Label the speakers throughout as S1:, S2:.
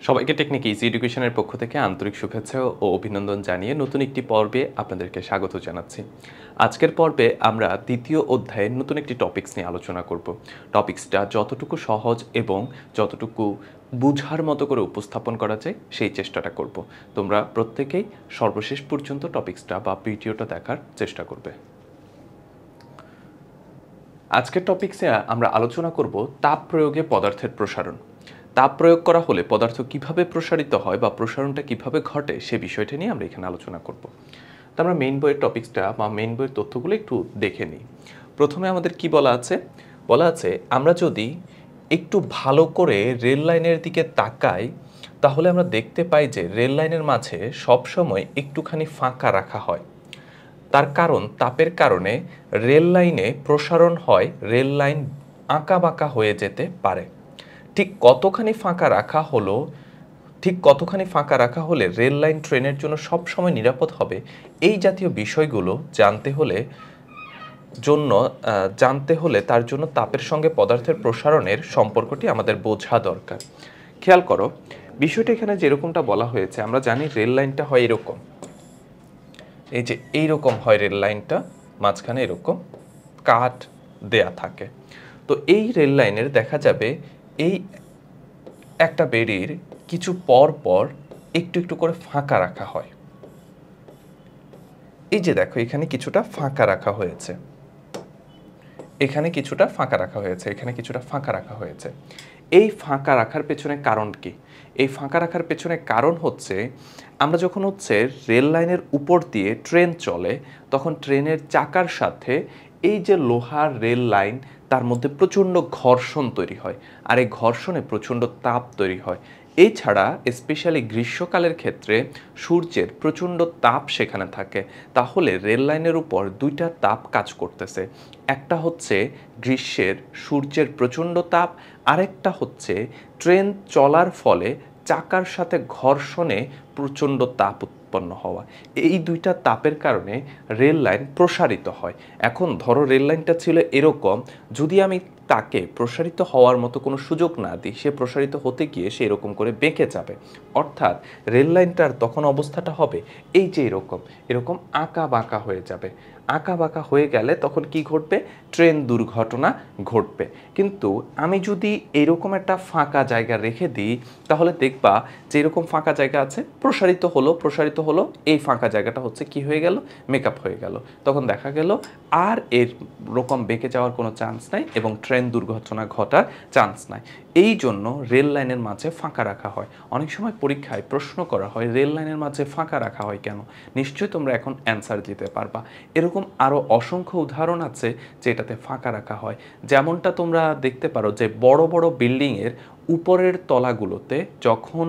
S1: সবাইকে technique easy এডুকেশনের পক্ষ থেকে আন্তরিক শুভেচ্ছা ও অভিনন্দন জানিয়ে নতুন একটি পর্বে আপনাদেরকে স্বাগত জানাচ্ছি। আজকের পর্বে আমরা দ্বিতীয় অধ্যায়ের নতুন একটি টপিকস নিয়ে আলোচনা করব। টপিকসটা যতটুকু সহজ এবং যতটুকু বুঝার মতো করে উপস্থাপন করা যায় সেই চেষ্টাটা করব। তোমরা প্রত্যেকেই সর্বশেষ পর্যন্ত টপিকসটা বা ভিডিওটা দেখার চেষ্টা করবে। আজকের টপিকসে আমরা আলোচনা করব তাপ প্রয়োগে পদার্থের প্রসারণ। তাপ প্রয়োগ করা হলে পদার্থ কিভাবে প্রসারিত হয় বা প্রসারণটা কিভাবে ঘটে সে বিষয়টা নিয়ে আমরা এখানে আলোচনা করব। তো আমরা মেইন বইয়ের টপিকসটা বা মেইন বইয়ের তথ্যগুলো একটু দেখে নিই। প্রথমে আমাদের কি বলা আছে? বলা আছে আমরা যদি একটু ভালো করে রেল লাইনের দিকে তাকাই তাহলে আমরা দেখতে পাই যে রেল লাইনের মাঝে সবসময় একটুখানি ফাঁকা রাখা হয়। তার কারণ তাপের কারণে রেল লাইনে প্রসারণ হয়, রেল লাইন আঁকা বাঁকা হয়ে যেতে পারে। ঠিক কতখানি ফাঁকা রাখা হলে রেল লাইন ট্রেনের জন্য সবসময় নিরাপদ হবে, এই জাতীয় বিষয়গুলো জানতে হলে তার জন্য তাপের সঙ্গে পদার্থের প্রসারণের সম্পর্কটি আমাদের বোঝা দরকার। খেয়াল করো, বিষয়টা এখানে যেরকমটা বলা হয়েছে, আমরা জানি রেল লাইনটা হয় এরকম, এই যে এইরকম হয় রেল লাইনটা, মাঝখানে এরকম কাঠ দেয়া থাকে। তো এই রেল লাইনের দেখা যাবে এই একটা বেড়ির কিছু পর পর একটু একটু করে ফাঁকা রাখা হয়। এই যে দেখো, এখানে কিছুটা ফাঁকা রাখা হয়েছে, এখানে কিছুটা ফাঁকা রাখা হয়েছে, এখানে কিছুটা ফাঁকা রাখা হয়েছে। এই ফাঁকা রাখার পেছনে কারণ কি? এই ফাঁকা রাখার পেছনে কারণ হচ্ছে আমরা যখন রেল লাইনের উপর দিয়ে ট্রেন চলে, তখন ট্রেনের চাকার সাথে এই যে লোহার রেল লাইন, তার মধ্যে প্রচণ্ড ঘর্ষণ তৈরি হয়, আর এই ঘর্ষণে প্রচণ্ড তাপ তৈরি হয়। এছাড়া স্পেশালি গ্রীষ্মকালের ক্ষেত্রে সূর্যের প্রচণ্ড তাপ সেখানে থাকে। তাহলে রেল লাইনের উপর দুইটা তাপ কাজ করতেছে, একটা হচ্ছে গ্রীষ্মের সূর্যের প্রচণ্ড তাপ, আরেকটা হচ্ছে ট্রেন চলার ফলে চাকার সাথে ঘর্ষণে প্রচণ্ড তাপ উৎপন্ন হওয়া। এই দুইটা তাপের কারণে রেল লাইন প্রসারিত হয়। এখন ধরো রেল লাইনটা ছিল এরকম, যদি আমি তাকে প্রসারিত হওয়ার মতো কোনো সুযোগ না দিই, সে প্রসারিত হতে গিয়ে সে এরকম করে বেঁকে যাবে। অর্থাৎ রেল লাইনটার তখন অবস্থাটা হবে এই যে এরকম এরকম আঁকা বাঁকা হয়ে যাবে। আঁকা বাঁকা হয়ে গেলে তখন কি ঘটবে? ট্রেন দুর্ঘটনা ঘটবে। কিন্তু আমি যদি এরকম একটা ফাঁকা জায়গা রেখে দিই, তাহলে দেখবা যে এরকম ফাঁকা জায়গা আছে, প্রসারিত হলো, এই ফাঁকা জায়গাটা হচ্ছে কি হয়ে গেল? মেকআপ হয়ে গেল। তখন দেখা গেল আর এর রকম বেঁকে যাওয়ার কোনো চান্স নাই এবং ট্রেন দুর্ঘটনা ঘটার চান্স নাই। এই জন্য রেল লাইনের মাঝে ফাঁকা রাখা হয়। অনেক সময় পরীক্ষায় প্রশ্ন করা হয় রেল লাইনের মাঝে ফাঁকা রাখা হয় কেন? নিশ্চয়ই তোমরা এখন অ্যান্সার দিতে পারবা। এরকম আরও অসংখ্য উদাহরণ আছে যেটাতে ফাঁকা রাখা হয়। যেমনটা তোমরা দেখতে পারো যে বড় বড় বিল্ডিংয়ের উপরের তলাগুলোতে যখন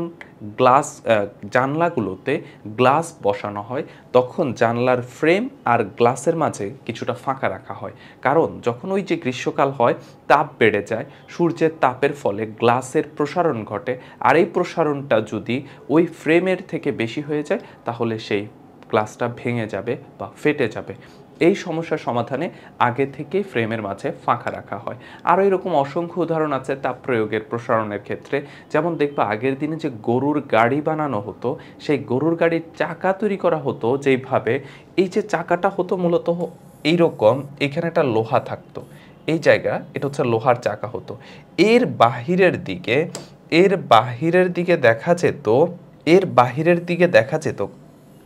S1: জানলাগুলোতে গ্লাস বসানো হয়, তখন জানলার ফ্রেম আর গ্লাসের মাঝে কিছুটা ফাঁকা রাখা হয়। কারণ যখন ওই যে গ্রীষ্মকাল হয়, তাপ বেড়ে যায়, সূর্যের তাপের ফলে গ্লাসের প্রসারণ ঘটে, আর এই প্রসারণটা যদি ওই ফ্রেমের থেকে বেশি হয়ে যায়, তাহলে সেই গ্লাসটা ভেঙে যাবে বা ফেটে যাবে। এই সমস্যার সমাধানে আগে থেকে ফ্রেমের মাঝে ফাঁকা রাখা হয়। আরও এরকম অসংখ্য উদাহরণ আছে তাপ প্রয়োগের প্রসারণের ক্ষেত্রে। যেমন দেখবা আগের দিনে যে গরুর গাড়ি বানানো হতো, সেই গরুর গাড়ির চাকা তৈরি করা হতো যেইভাবে, এই যে চাকাটা হতো মূলত এইরকম, এখানে একটা লোহা থাকতো, এই জায়গা এটা হচ্ছে লোহার চাকা হতো। এর বাহিরের দিকে দেখা যেত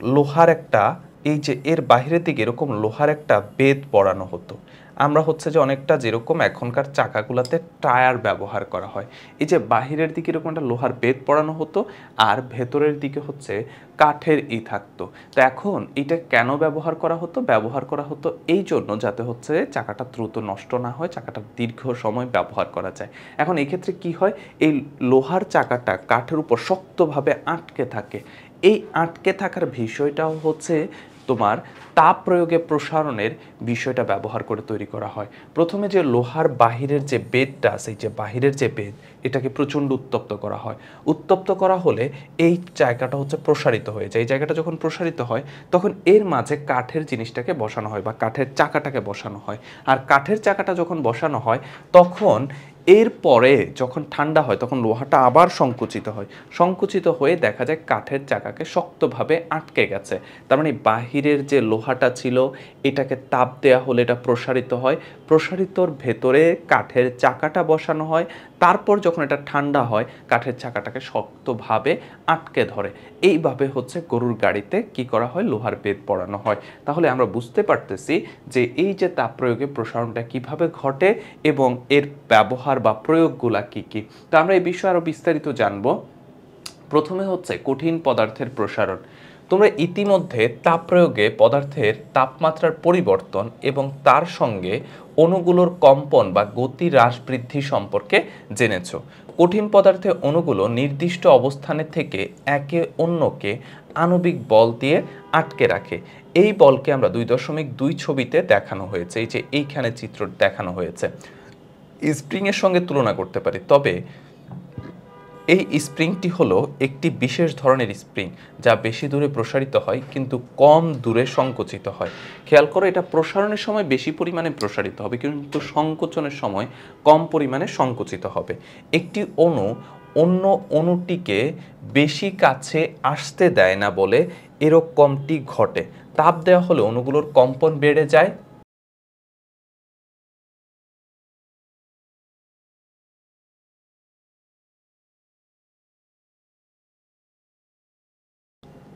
S1: লোহার একটা, এই যে এর বাহিরের দিকে এরকম লোহার একটা বেদ পড়ানো হতো। আমরা যে অনেকটা যেরকম এখনকার চাকাগুলোতে টায়ার ব্যবহার করা হয়, এই যে বাহিরের দিকে এরকম একটা লোহার বেদ পড়ানো হতো, আর ভেতরের দিকে কাঠের থাকতো। তো এখন এটা কেন ব্যবহার করা হতো এই জন্য যাতে চাকাটা দ্রুত নষ্ট না হয়, চাকাটা দীর্ঘ সময় ব্যবহার করা যায়। এখন এই ক্ষেত্রে কি হয়, এই লোহার চাকাটা কাঠের উপর শক্তভাবে আটকে থাকে। এই আটকে থাকার বিষয়টাও তোমার তাপ প্রয়োগে প্রসারণের বিষয়টা ব্যবহার করে তৈরি করা হয়। প্রথমে যে লোহার বাহিরের যে বেদটা আছে, এই যে বাহিরের যে বেদ, এটাকে প্রচণ্ড উত্তপ্ত করা হয়। উত্তপ্ত করা হলে এই জায়গাটা প্রসারিত হয়ে যায়। এই জায়গাটা যখন প্রসারিত হয়, তখন এর মাঝে কাঠের জিনিসটাকে বসানো হয় বা কাঠের চাকাটাকে বসানো হয়। আর কাঠের চাকাটা যখন বসানো হয়, তখন এরপরে যখন ঠান্ডা হয় তখন লোহাটা আবার সংকুচিত হয়, সংকুচিত হয়ে দেখা যায় কাঠের চাকাকে শক্তভাবে আটকে গেছে। তার মানে বাহিরের যে লোহাটা ছিল এটাকে তাপ দেওয়া হলে এটা প্রসারিত হয়, প্রসারিতর ভেতরে কাঠের চাকাটা বসানো হয়, তারপর যখন এটা ঠান্ডা হয় কাঠের চাকাটাকে শক্তভাবে আটকে ধরে। এইভাবে হচ্ছে গরুর গাড়িতে কি করা হয়, লোহার বেদ পড়ানো হয়। তাহলে আমরা বুঝতে পারতেছি যে এই যে তাপ প্রয়োগে প্রসারণটা কিভাবে ঘটে এবং এর ব্যবহার বা প্রয়োগগুলা কি কি। তো আমরা এই বিষয়ে আরো বিস্তারিত জানবো। প্রথমে হচ্ছে কঠিন পদার্থের প্রসারণ। তোমরা ইতিমধ্যে তাপ প্রয়োগে পদার্থের তাপমাত্রার পরিবর্তন এবং তার সঙ্গে অণুগুলোর কম্পন বা গতি হ্রাস বৃদ্ধি সম্পর্কে জেনেছ। কঠিন পদার্থে অণুগুলো নির্দিষ্ট অবস্থানে থেকে একে অন্যকে আণবিক বল দিয়ে আটকে রাখে। এই বলকে আমরা 2.2 ছবিতে দেখানো হয়েছে, এই যে এইখানে চিত্র দেখানো হয়েছে, স্প্রিং এর সঙ্গে তুলনা করতে পারি। তবে এই স্প্রিংটি হলো একটি বিশেষ ধরনের স্প্রিং যা বেশি দূরে প্রসারিত হয় কিন্তু কম দূরে সংকুচিত হয়। খেয়াল করো, এটা প্রসারণের সময় বেশি পরিমাণে প্রসারিত হবে কিন্তু সংকোচনের সময় কম পরিমাণে সংকুচিত হবে। একটি অণু অন্য অণুটিকে বেশি কাছে আসতে দেয় না বলে এরকমটি ঘটে। তাপ দেওয়া হলে অণুগুলোর কম্পন বেড়ে যায়,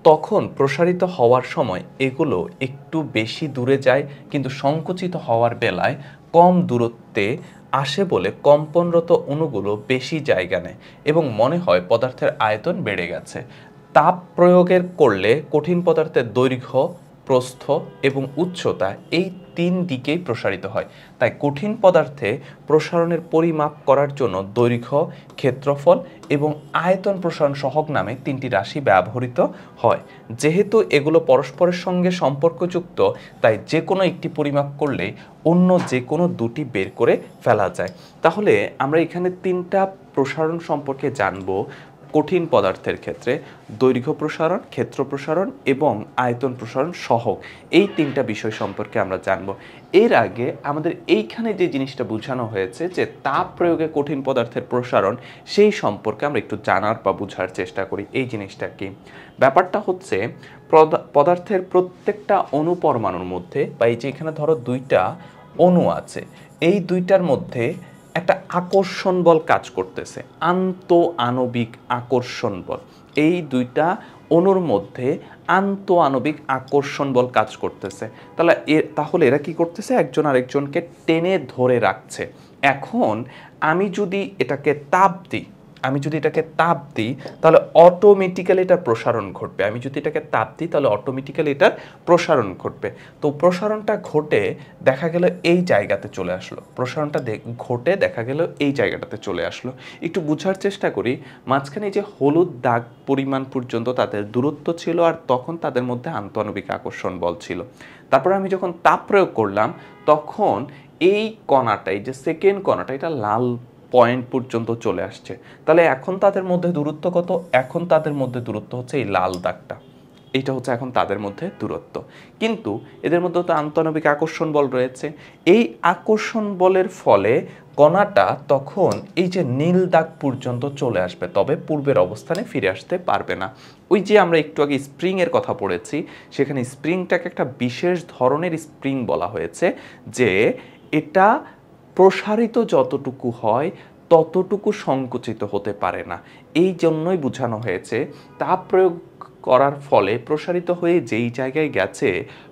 S1: তখন প্রসারিত হওয়ার সময় এগুলো একটু বেশি দূরে যায় কিন্তু সংকুচিত হওয়ার বেলায় কম দূরত্বে আসে বলে কম্পনরত অণুগুলো বেশি জায়গা নেয় এবং মনে হয় পদার্থের আয়তন বেড়ে গেছে। তাপ প্রয়োগের করলে কঠিন পদার্থের দৈর্ঘ্য, প্রস্থ এবং উচ্চতা এই 3 দিকেই প্রসারিত হয়। তাই কঠিন পদার্থে প্রসারণের পরিমাপ করার জন্য দৈর্ঘ্য, ক্ষেত্রফল এবং আয়তন প্রসারণ সহগ নামে 3টি রাশি ব্যবহৃত হয়। যেহেতু এগুলো পরস্পরের সঙ্গে সম্পর্কযুক্ত তাই যে কোনো একটি পরিমাপ করলে অন্য যে কোনো দুটি বের করে ফেলা যায়। তাহলে আমরা এখানে 3টা প্রসারণ সম্পর্কে জানবো। কঠিন পদার্থের ক্ষেত্রে দৈর্ঘ্য প্রসারণ, ক্ষেত্র প্রসারণ এবং আয়তন প্রসারণ সহগ, এই 3টা বিষয় সম্পর্কে আমরা জানব। এর আগে আমাদের এইখানে যে জিনিসটা বোঝানো হয়েছে যে তাপ প্রয়োগে কঠিন পদার্থের প্রসারণ, সেই সম্পর্কে আমরা একটু জানার বা বোঝার চেষ্টা করি। এই জিনিসটা কি? ব্যাপারটা হচ্ছে পদার্থের প্রত্যেকটা অণু পরমাণুর মধ্যে, বা এই যে এখানে ধরো 2টা অণু আছে, এই 2টার মধ্যে একটা আকর্ষণ বল কাজ করতেছে, আন্তঃআণবিক আকর্ষণ বল। এই 2টা অণুর মধ্যে আন্তঃআণবিক আকর্ষণ বল কাজ করতেছে। তাহলে এরা কি করতেছে? একজন আরেকজনকে টেনে ধরে রাখছে। এখন আমি যদি এটাকে তাপ দিই, তাহলে অটোমেটিক্যালি এটার প্রসারণ ঘটবে। এটার প্রসারণ ঘটবে। তো প্রসারণটা ঘটে দেখা গেল এই জায়গাতে চলে আসলো, এই জায়গাটাতে চলে আসলো। একটু বোঝার চেষ্টা করি, মাঝখানে যে হলুদ দাগ পরিমাণ পর্যন্ত তাদের দূরত্ব ছিল আর তখন তাদের মধ্যে আন্তঃআণবিক আকর্ষণ বল ছিল। তারপরে আমি যখন তাপ প্রয়োগ করলাম তখন এই কণাটা, এই যে সেকেন্ড কণাটা, এটা লাল পয়েন্ট পর্যন্ত চলে আসছে। তাহলে এখন তাদের মধ্যে দূরত্ব কত? এখন তাদের মধ্যে দূরত্ব হচ্ছে এই লাল দাগটা, এইটা হচ্ছে এখন তাদের মধ্যে দূরত্ব। কিন্তু এদের মধ্যে তো আন্তঃআণবিক আকর্ষণ বল রয়েছে। এই আকর্ষণ বলের ফলে কণাটা তখন এই যে নীল দাগ পর্যন্ত চলে আসবে, তবে পূর্বের অবস্থানে ফিরে আসতে পারবে না। ওই যে আমরা একটু আগে স্প্রিং এর কথা পড়েছি, সেখানে স্প্রিংটাকে একটা বিশেষ ধরনের স্প্রিং বলা হয়েছে, যে এটা প্রসারিত যতটুকু হয় ততটুকু সংকুচিত হতে পারে না। এই জন্যই বোঝানো হয়েছে তাপ প্রয়োগ করার ফলে প্রসারিত হয়ে যেই জায়গায় গেছে,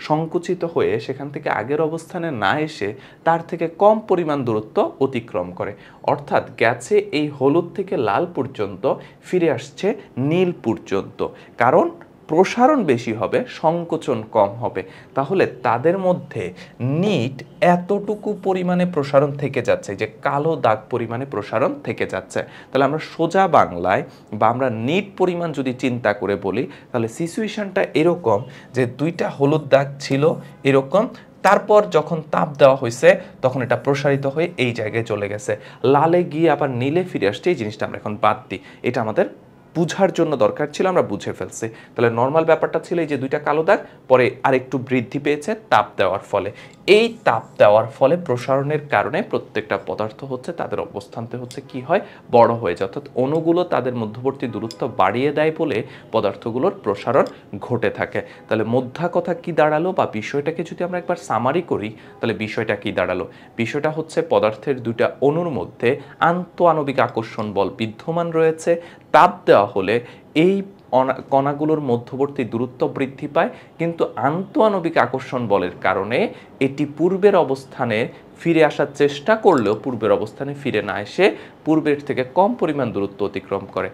S1: সংকুচিত হয়ে সেখান থেকে আগের অবস্থানে না এসে তার থেকে কম পরিমাণ দূরত্ব অতিক্রম করে। অর্থাৎ গেছে এই হলুদ থেকে লাল পর্যন্ত, ফিরে আসছে নীল পর্যন্ত। কারণ প্রসারণ বেশি হবে, সংকোচন কম হবে। তাহলে তাদের মধ্যে নিট এতটুকু পরিমাণে প্রসারণ থেকে যাচ্ছে, যে কালো দাগ পরিমাণে প্রসারণ থেকে যাচ্ছে। তাহলে আমরা সোজা বাংলায় বা আমরা নিট পরিমাণ যদি চিন্তা করে বলি, তাহলে সিচুয়েশনটা এরকম যে 2টা হলুদ দাগ ছিল এরকম, তারপর যখন তাপ দেওয়া হয়েছে তখন এটা প্রসারিত হয়ে এই জায়গায় চলে গেছে, লালে গিয়ে আবার নীলে ফিরে আসছে। এই জিনিসটা আমরা এখন বাদ দিই, এটা আমাদের বুঝার জন্য দরকার ছিল, আমরা বুঝে ফেলছি। তাহলে নর্মাল ব্যাপারটা ছিল এই যে দুইটা কালো দাগ, পরে আরেকটু বৃদ্ধি পেয়েছে তাপ দেওয়ার ফলে। এই তাপ দেওয়ার ফলে প্রসারণের কারণে প্রত্যেকটা পদার্থ হচ্ছে তাদের অবস্থানতে হচ্ছে কি হয়, বড় হয়ে যায়, অর্থাৎ অণুগুলো তাদের মধ্যবর্তী দূরত্ব বাড়িয়ে দেয় বলে পদার্থগুলোর প্রসারণ ঘটে থাকে। তাহলে মোদ্দা কথা কি দাঁড়ালো, বা বিষয়টাকে যদি আমরা একবার সামারি করি তাহলে বিষয়টা কি দাঁড়ালো? বিষয়টা হচ্ছে পদার্থের দুইটা অণুর মধ্যে আন্তঃআণবিক আকর্ষণ বল বিদ্যমান রয়েছে। তাপ দেওয়া হলে এই কণাগুলোর মধ্যবর্তী দূরত্ব বৃদ্ধি পায়, কিন্তু আন্তঃআণবিক আকর্ষণ বলের কারণে এটি পূর্বের অবস্থানে ফিরে আসার চেষ্টা করলেও পূর্বের অবস্থানে ফিরে না এসে পূর্বের থেকে কম পরিমাণ দূরত্ব অতিক্রম করে,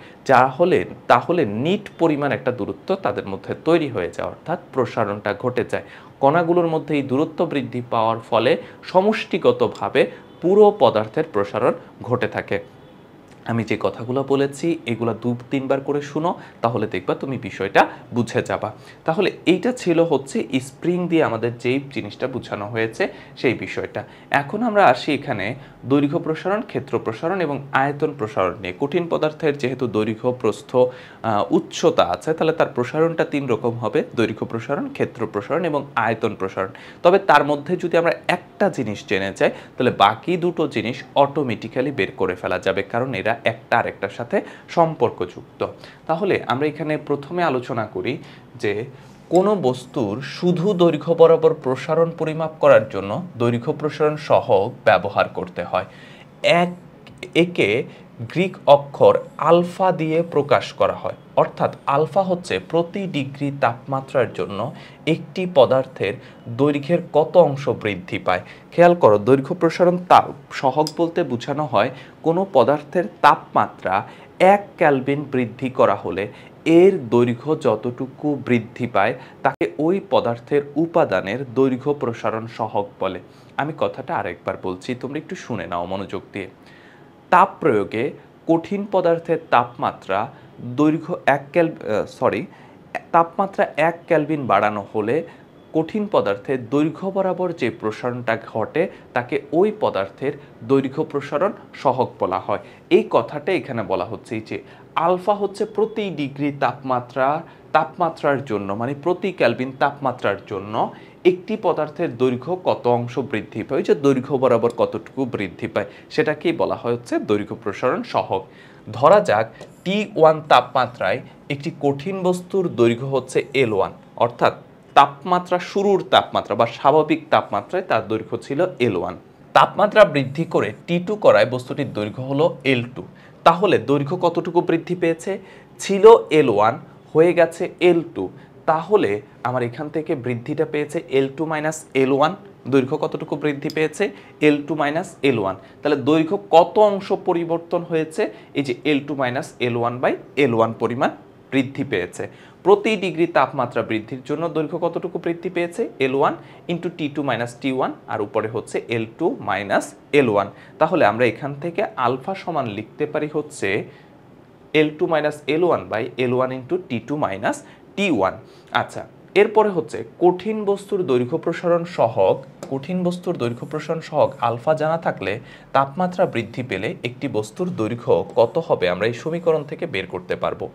S1: তাহলে নিট পরিমাণ একটা দূরত্ব তাদের মধ্যে তৈরি হয়ে যায়, অর্থাৎ প্রসারণটা ঘটে যায়। কণাগুলোর মধ্যে এই দূরত্ব বৃদ্ধি পাওয়ার ফলে সমষ্টিগতভাবে পুরো পদার্থের প্রসারণ ঘটে থাকে। আমি যে কথাগুলো বলেছি এগুলো 2-3 বার করে শুনো, তাহলে দেখবা তুমি বিষয়টা বুঝে যাবা। তাহলে এইটা ছিল হচ্ছে স্প্রিং দিয়ে আমাদের যেই জিনিসটা বোঝানো হয়েছে সেই বিষয়টা। এখন আমরা আসি এখানে দৈর্ঘ্য প্রসারণ, ক্ষেত্র প্রসারণ এবং আয়তন প্রসারণ নিয়ে। কঠিন পদার্থের যেহেতু দৈর্ঘ্য, প্রস্থ, উচ্চতা আছে, তাহলে তার প্রসারণটা 3 রকম হবে: দৈর্ঘ্য প্রসারণ, ক্ষেত্র প্রসারণ এবং আয়তন প্রসারণ। তবে তার মধ্যে যদি আমরা একটা জিনিস জেনে যাই তাহলে বাকি দুটো জিনিস অটোমেটিক্যালি বের করে ফেলা যাবে, কারণ এরা একটা আরেকটার সাথে সম্পর্কযুক্ত। তাহলে আমরা এখানে প্রথমে আলোচনা করি যে কোনো বস্তুর শুধু দৈর্ঘ্য বরাবর প্রসারণ পরিমাপ করার জন্য দৈর্ঘ্য প্রসারণ সহগ ব্যবহার করতে হয়। একে গ্রিক অক্ষর আলফা দিয়ে প্রকাশ করা হয়, অর্থাৎ আলফা হচ্ছে প্রতি ডিগ্রি তাপমাত্রার জন্য একটি পদার্থের দৈর্ঘ্যের কত অংশ বৃদ্ধি পায়। খেয়াল করো, দৈর্ঘ্য প্রসারণ সহগ বলতে বোঝানো হয় কোনো পদার্থের তাপমাত্রা 1 কেলভিন বৃদ্ধি করা হলে এর দৈর্ঘ্য যতটুকু বৃদ্ধি পায় তাকে ওই পদার্থের উপাদানের দৈর্ঘ্য প্রসারণ সহগ বলে। আমি কথাটা আরেকবার বলছি, তোমরা একটু শুনে নাও মনোযোগ দিয়ে। তাপ প্রয়োগে কঠিন পদার্থের তাপমাত্রা তাপমাত্রা 1 কেলভিন বাড়ানো হলে কঠিন পদার্থের দৈর্ঘ্য বরাবর যে প্রসারণটা ঘটে তাকে ওই পদার্থের দৈর্ঘ্য প্রসারণ সহগ বলা হয়। এই কথাটা এখানে বলা হচ্ছে যে আলফা হচ্ছে প্রতি ডিগ্রি তাপমাত্রার জন্য, মানে প্রতি কেলভিন তাপমাত্রার জন্য একটি পদার্থের দৈর্ঘ্য কত অংশ বৃদ্ধি পায়, যে দৈর্ঘ্য বরাবর কতটুকু বৃদ্ধি পায় সেটাকেই বলা হয় হচ্ছে দৈর্ঘ্য প্রসারণ সহগ। ধরা যাক T1 তাপমাত্রায় একটি কঠিন বস্তুর দৈর্ঘ্য হচ্ছে L1, অর্থাৎ তাপমাত্রা শুরুর তাপমাত্রা বা স্বাভাবিক তাপমাত্রায় তার দৈর্ঘ্য ছিল L1। তাপমাত্রা বৃদ্ধি করে T2 করায় বস্তুটির দৈর্ঘ্য হলো L2। তাহলে দৈর্ঘ্য কতটুকু বৃদ্ধি পেয়েছে? ছিল L1 হয়ে গেছে L2, তাহলে আমার এখান থেকে বৃদ্ধিটা পেয়েছে L2 মাইনাস L1। দৈর্ঘ্য কতটুকু বৃদ্ধি পেয়েছে? L2 minus L1। তাহলে দৈর্ঘ্য কত অংশ পরিবর্তন হয়েছে? এই যে L2 minus L1 by L1 পরিমাণ বৃদ্ধি পেয়েছে। প্রতি ডিগ্রি তাপমাত্রা বৃদ্ধির জন্য দৈর্ঘ্য কতটুকু বৃদ্ধি পেয়েছে? L1 into T2 minus T1, আর উপরে হচ্ছে L2 মাইনাস L1। তাহলে আমরা এখান থেকে আলফা সমান লিখতে পারি হচ্ছে L2 minus L1 by L1 into T2 minus T1। আচ্ছা, এরপরে হচ্ছে কঠিন বস্তুর দৈর্ঘ্য প্রসারণ সহগ আলফা জানা থাকলে তাপমাত্রা বৃদ্ধি পেলে একটি বস্তুর দৈর্ঘ্য কত হবে আমরা এই সমীকরণ থেকে বের করতে পারবো।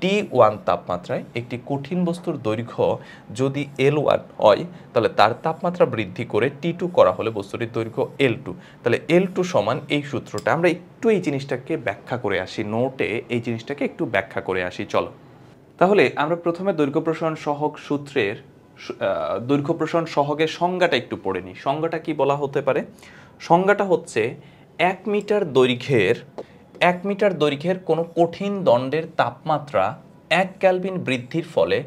S1: T1 তাপমাত্রায় একটি কঠিন বস্তুর দৈর্ঘ্য যদি L1 হয় তাহলে তার তাপমাত্রা বৃদ্ধি করে T2 করা হলে বস্তুটির দৈর্ঘ্য L2। তাহলে L2 সমান এই সূত্রটা, আমরা একটু এই জিনিসটাকে ব্যাখ্যা করে আসি, নোটে এই জিনিসটাকে একটু ব্যাখ্যা করে আসি, চলো। তাহলে আমরা প্রথমে দৈর্ঘ্য প্রসারণ সহগ সূত্রের দৈর্ঘ্য প্রসারণ সহগের সংজ্ঞাটা একটু পড়ে নিই। সংজ্ঞাটা কি বলা হতে পারে? সংজ্ঞাটা হচ্ছে 1 মিটার দৈর্ঘ্যের কোনো কঠিন দণ্ডের তাপমাত্রা 1 কেলভিন বৃদ্ধির ফলে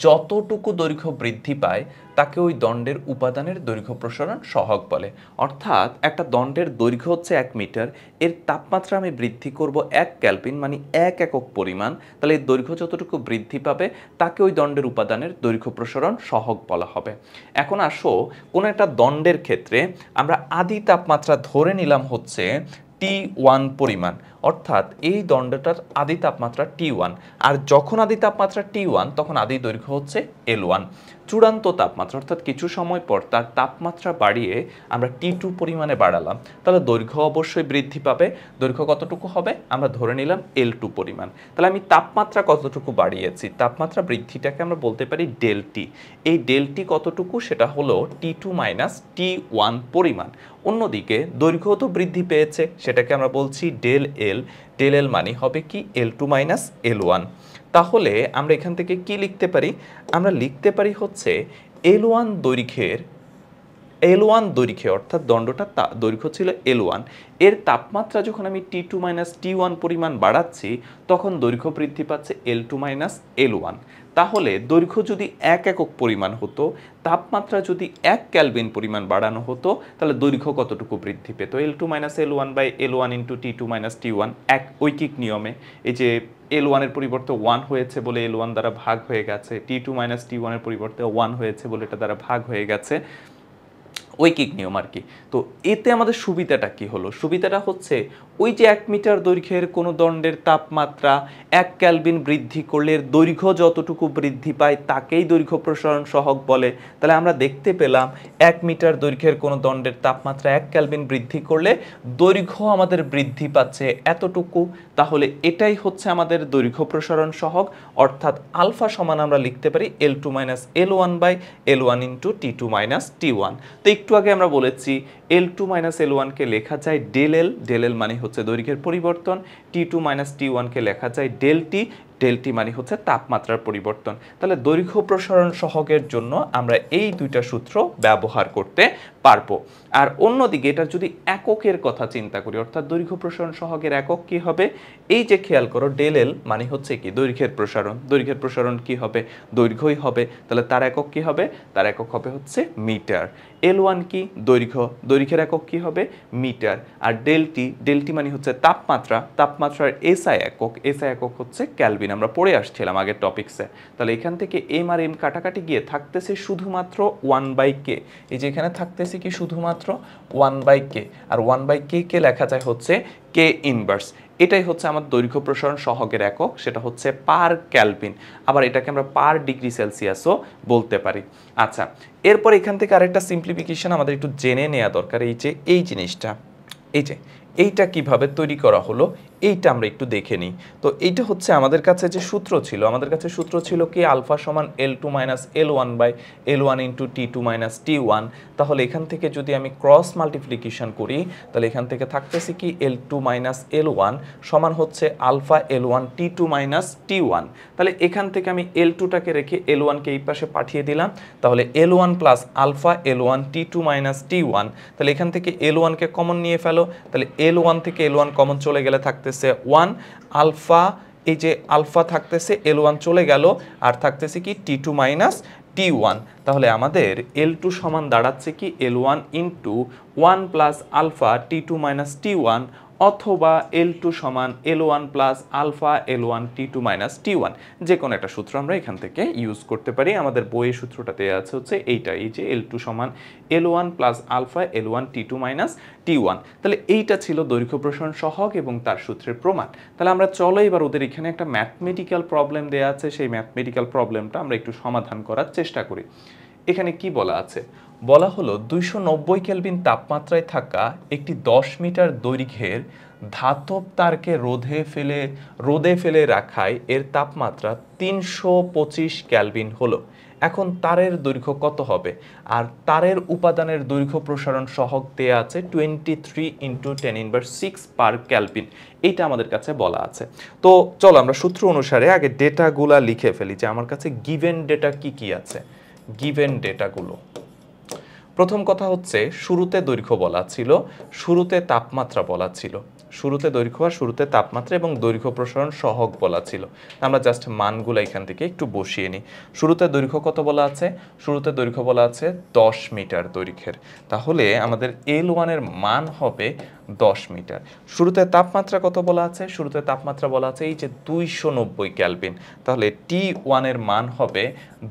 S1: যতটুকু দৈর্ঘ্য বৃদ্ধি পায় তাকে ওই দণ্ডের উপাদানের দৈর্ঘ্য প্রসারণ সহগ বলে। অর্থাৎ একটা দণ্ডের দৈর্ঘ্য হচ্ছে 1 মিটার, এর তাপমাত্রা আমি বৃদ্ধি করব 1 কেলভিন মানে 1 একক পরিমাণ, তাহলে এর দৈর্ঘ্য যতটুকু বৃদ্ধি পাবে তাকে ওই দণ্ডের উপাদানের দৈর্ঘ্য প্রসারণ সহগ বলা হবে। এখন আসো, কোনো একটা দণ্ডের ক্ষেত্রে আমরা আদি তাপমাত্রা ধরে নিলাম হচ্ছে T1 পরিমাণ, অর্থাৎ এই দণ্ডটার আদি তাপমাত্রা T1, আর যখন আদি তাপমাত্রা T1 তখন আদি দৈর্ঘ্য হচ্ছে L1। চূড়ান্ত তাপমাত্রা অর্থাৎ কিছু সময় পর তার তাপমাত্রা বাড়িয়ে আমরা T2 পরিমাণে বাড়ালাম, তাহলে দৈর্ঘ্য অবশ্যই বৃদ্ধি পাবে। দৈর্ঘ্য কতটুকু হবে? আমরা ধরে নিলাম L2 পরিমাণ। তাহলে আমি তাপমাত্রা কতটুকু বাড়িয়েছি? তাপমাত্রা বৃদ্ধিটাকে আমরা বলতে পারি ডেল টি। এই ডেল টি কতটুকু? সেটা হলো T2 মাইনাস T1 পরিমাণ। অন্যদিকে দৈর্ঘ্য তো বৃদ্ধি পেয়েছে, সেটাকে আমরা বলছি ডেল এল। ডেল এল মানে হবে কি? L2 minus L1। তাহলে আমরা এখান থেকে কি লিখতে পারি? আমরা লিখতে পারি হচ্ছে L1 দৈর্ঘ্যে অর্থাৎ দণ্ডটার দৈর্ঘ্য ছিল L1, এর তাপমাত্রা যখন আমি T2 মাইনাস T1 পরিমাণ বাড়াচ্ছি তখন দৈর্ঘ্য বৃদ্ধি পাচ্ছে L2 মাইনাস L1। তাহলে দৈর্ঘ্য যদি 1 একক পরিমাণ হতো, তাপমাত্রা যদি 1 কেলভিন পরিমাণ বাড়ানো হতো, তাহলে দৈর্ঘ্য কতটুকু বৃদ্ধি পেত? L2 minus L1 by L1 into T2 minus T1, এক ঐকিক নিয়মে। এই যে L1 এর পরিবর্তে 1 হয়েছে বলে L1 দ্বারা ভাগ হয়ে গেছে, T2 মাইনাস T1 এর পরিবর্তে 1 হয়েছে বলে এটা দ্বারা ভাগ হয়ে গেছে, ঐকিক নিয়ম আর কি। তো এতে আমাদের সুবিধাটা কি হলো? সুবিধাটা হচ্ছে ওই যে 1 মিটার দৈর্ঘ্যের কোনো দণ্ডের তাপমাত্রা 1 কেলভিন বৃদ্ধি করলে এর দৈর্ঘ্য যতটুকু বৃদ্ধি পায় তাকেই দৈর্ঘ্য প্রসারণ সহগ বলে। তাহলে আমরা দেখতে পেলাম 1 মিটার দৈর্ঘ্যের কোনো দণ্ডের তাপমাত্রা 1 কেলভিন বৃদ্ধি করলে দৈর্ঘ্য আমাদের বৃদ্ধি পাচ্ছে এতটুকু। তাহলে এটাই হচ্ছে আমাদের দৈর্ঘ্য প্রসারণ সহগ, অর্থাৎ আলফা সমান আমরা লিখতে পারি L2 minus L1 by L1 into T2 minus T1। তো একটু আগে আমরা বলেছি L2 মাইনাস L1 কে লেখা যায় ডেল এল। ডেল এল মানে হচ্ছে দৈর্ঘ্যের পরিবর্তন। T2 মাইনাস T1 কে লেখা যায় ডেল টি। ডেল টি মানে হচ্ছে তাপমাত্রার পরিবর্তন। তাহলে দৈর্ঘ্য প্রসারণ সহগের জন্য আমরা এই দুইটা সূত্র ব্যবহার করতে পারবো। আর অন্যদিকে এটা যদি এককের কথা চিন্তা করি, অর্থাৎ দৈর্ঘ্য প্রসারণ সহগের একক কি হবে? এই যে খেয়াল করো, ডেল এল মানে হচ্ছে কি? দৈর্ঘ্যের প্রসারণ। দৈর্ঘ্যের প্রসারণ কি হবে? দৈর্ঘ্যই হবে। তাহলে তার একক কি হবে? তার একক হবে হচ্ছে মিটার। L1 কি? দৈর্ঘ্য। দৈর্ঘ্যের একক কি হবে? মিটার। আর ডেল টি মানে হচ্ছে তাপমাত্রা। তাপমাত্রার এসআই একক হচ্ছে কেলভিন। আমরা পড়ে আসছিলাম আগের টপিকসে। তাহলে এখান থেকে এম আর এম কাটাকাটি গিয়ে থাকতেছে শুধুমাত্র 1/k। এই যে এখানে থাকতেছে কি? শুধুমাত্র 1/k। আর 1/k কে লেখা যায় হচ্ছে k ইনভার্স। এটাই হচ্ছে আমার দৈর্ঘ্য প্রসারণ সহগের একক, সেটা হচ্ছে পার কেলভিন। আবার এটাকে আমরা পার ডিগ্রি সেলসিয়াসও বলতে পারি। আচ্ছা, এরপর এখান থেকে আরেকটা সিম্পলিফিকেশন আমাদের একটু জেনে নেওয়া দরকার। এই জিনিসটা, এইটা কিভাবে তৈরি করা হলো এইটা আমরা একটু দেখে নিই। তো এইটা হচ্ছে আমাদের কাছে যে সূত্র ছিল, কি? আলফা সমান L2 minus L1 by L1 into T2 minus T1। তাহলে এখান থেকে যদি আমি ক্রস মাল্টিপ্লিকেশন করি, তাহলে এখান থেকে থাকতেছে কি? L2 মাইনাস L1 সমান হচ্ছে alpha L1 T2 minus T1। তাহলে এখান থেকে আমি L2টাকে রেখে L1কে এই পাশে পাঠিয়ে দিলাম। তাহলে L1 plus alpha L1 T2 minus T1। তাহলে এখান থেকে L1কে কমন নিয়ে ফেলো। তাহলে L1 থেকে L1 কমন চলে গেলে থাকতেছে 1 আলফা। এই যে আলফা থাকতেছে, L1 চলে গেল, আর থাকতেছে কি? T2 minus T1। তাহলে আমাদের L2 সমান দাঁড়াচ্ছে কি? L1 into 1 plus alpha T2 minus T1, অথবা L2 সমান L1 plus alpha L1 T2 minus T1। যে কোনো একটা সূত্র আমরা এখান থেকে ইউজ করতে পারি। আমাদের বইয়ের সূত্রটাতে আছে হচ্ছে এইটা, এই যে L2 সমান L1 plus alpha L1 T2 minus T1। তাহলে এইটা ছিল দৈর্ঘ্য প্রসারণ সহগ এবং তার সূত্রের প্রমাণ। তাহলে আমরা চলো এবার ওদের এখানে একটা ম্যাথমেটিক্যাল প্রবলেম দেওয়া আছে, সেই ম্যাথমেটিক্যাল প্রবলেমটা আমরা একটু সমাধান করার চেষ্টা করি। এখানে কি বলা আছে? বলা হলো 290 কেলভিন তাপমাত্রায় থাকা একটি 10 মিটার দৈর্ঘ্যের ধাতব তারকে রোদে ফেলে রাখায় এর তাপমাত্রা 325 কেলভিন হলো। এখন তারের দৈর্ঘ্য কত হবে? আর তারের উপাদানের দৈর্ঘ্য প্রসারণ সহগ দেয়া আছে 23 ইন্টু 10⁻⁶ পার কেলভিন। এইটা আমাদের কাছে বলা আছে। তো চলো আমরা সূত্র অনুসারে আগে ডেটাগুলা লিখে ফেলি যে আমার কাছে গিভেন ডেটা কি আছে। গিভেন ডেটাগুলো, প্রথম কথা হচ্ছে শুরুতে দৈর্ঘ্য বলা ছিল, শুরুতে তাপমাত্রা বলা ছিল, শুরুতে দৈর্ঘ্য আর শুরুতে তাপমাত্রা এবং দৈর্ঘ্য প্রসারণ সহগ বলা ছিল। আমরা জাস্ট মানগুলো এখান থেকে একটু বসিয়ে নিই। শুরুতে দৈর্ঘ্য কত বলা আছে? শুরুতে দৈর্ঘ্য বলা আছে 10 মিটার দৈর্ঘ্যের। তাহলে আমাদের L1 এর মান হবে 10 মিটার। শুরুতে তাপমাত্রা কত বলা আছে? শুরুতে তাপমাত্রা বলা আছে এই যে 290 কেলভিন, তাহলে T1 এর মান হবে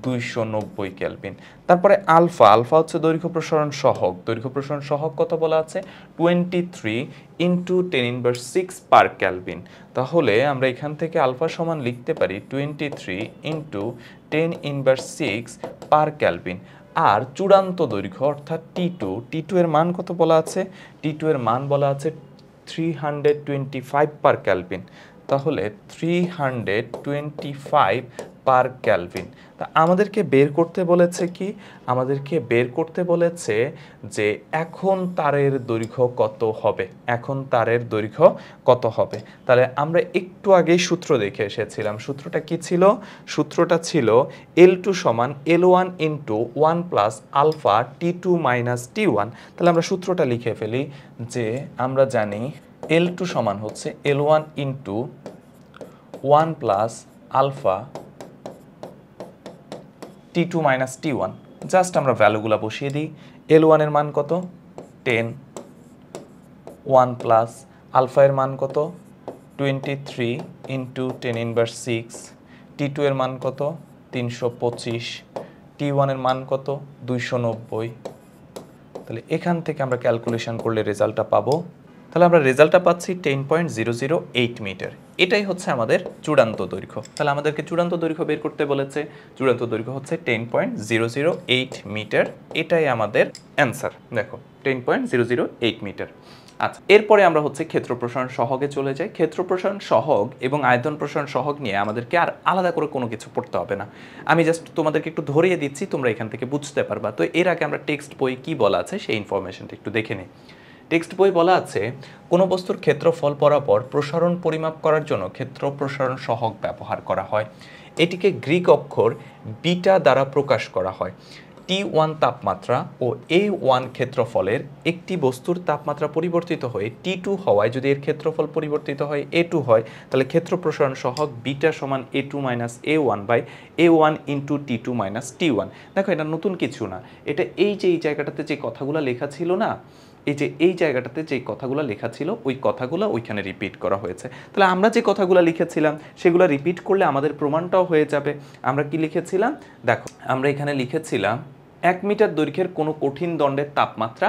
S1: 290 কেলভিন। তারপরে আলফা, আলফা হচ্ছে দৈর্ঘ্য প্রসারণ সহগ, দৈর্ঘ্য প্রসারণ সহগ কত বলা আছে? 23 ইন্টু 10⁻⁶ পার কেলভিন। তাহলে আমরা এখান থেকে আলফা সমান লিখতে পারি 23 ইন্টু 10⁻⁶ পার কেলভিন। আর চূড়ান্ত দৈর্ঘ্য অর্থাৎ T2 এর মান কত বলা আছে? T2 এর মান বলা আছে 325 পার কেলভিন। তাহলে 325 পার কেলভিন। তা আমাদেরকে বের করতে বলেছে কি? আমাদেরকে বের করতে বলেছে যে এখন তারের দৈর্ঘ্য কত হবে, এখন তারের দৈর্ঘ্য কত হবে। তাহলে আমরা একটু আগেই সূত্র দেখে এসেছিলাম। সূত্রটা কি ছিল? সূত্রটা ছিল L2 সমান L1 into 1 plus alpha T2 minus T1। তাহলে আমরা সূত্রটা লিখে ফেলি যে আমরা জানি L2 সমান হচ্ছে L1 into 1 plus alpha T2 minus T1। Just আমরা ভ্যালুগুলো বসিয়ে দিই। L1 এর মান কত? 10, 1 প্লাস আলফা এর মান কত? 23 ইন্টু 10⁻⁶। T2 এর মান কত? 325। T1 এর মান কত? 290। তাহলে এখান থেকে আমরা ক্যালকুলেশন করলে রেজাল্টটা পাবো। তাহলে আমরা রেজাল্টটা পাচ্ছি 10.008 মিটার। এটাই হচ্ছে আমাদের চূড়ান্ত দৈর্ঘ্য। তাহলে আমাদেরকে চূড়ান্ত দৈর্ঘ্য বের করতে বলেছে। চূড়ান্ত দৈর্ঘ্য হচ্ছে 10.008 মিটার। এটাই আমাদের অ্যান্সার। দেখো 10.008 মিটার। আচ্ছা, এরপরে আমরা হচ্ছে ক্ষেত্র প্রসারণ সহগে চলে যাই। ক্ষেত্র প্রসারণ সহগ এবং আয়তন প্রসারণ সহগ নিয়ে আমাদেরকে আর আলাদা করে কোনো কিছু পড়তে হবে না। আমি জাস্ট তোমাদেরকে একটু ধরিয়ে দিচ্ছি, তোমরা এখান থেকে বুঝতে পারবা। তো এর আগে আমরা টেক্সট বই কি বলা আছে সেই ইনফরমেশনটা একটু দেখে নিই। টেক্সট বই বলা আছে কোনো বস্তুর ক্ষেত্রফল বরাবর প্রসারণ পরিমাপ করার জন্য ক্ষেত্র প্রসারণ সহগ ব্যবহার করা হয়। এটিকে গ্রিক অক্ষর বিটা দ্বারা প্রকাশ করা হয়। T1 তাপমাত্রা ও A1 ক্ষেত্রফলের একটি বস্তুর তাপমাত্রা পরিবর্তিত হয়ে T2 হওয়ায় যদি এর ক্ষেত্রফল পরিবর্তিত হয় A2 হয়, তাহলে ক্ষেত্র প্রসারণ সহগ বিটা সমান A2 minus A1 by A1 into T2 minus T1। দেখো এটা নতুন কিছু না, এটা এই যে এই জায়গাটাতে যে কথাগুলো লেখা ছিল না, এই যে এই জায়গাটাতে যে কথাগুলো লেখা ছিল ওই কথাগুলো ওইখানে রিপিট করা হয়েছে। তাহলে আমরা যে কথাগুলো লিখেছিলাম সেগুলো রিপিট করলে আমাদের প্রমাণটাও হয়ে যাবে। আমরা কি লিখেছিলাম? দেখো আমরা এখানে লিখেছিলাম 1 মিটার দৈর্ঘ্যের কোনো কঠিন দণ্ডের তাপমাত্রা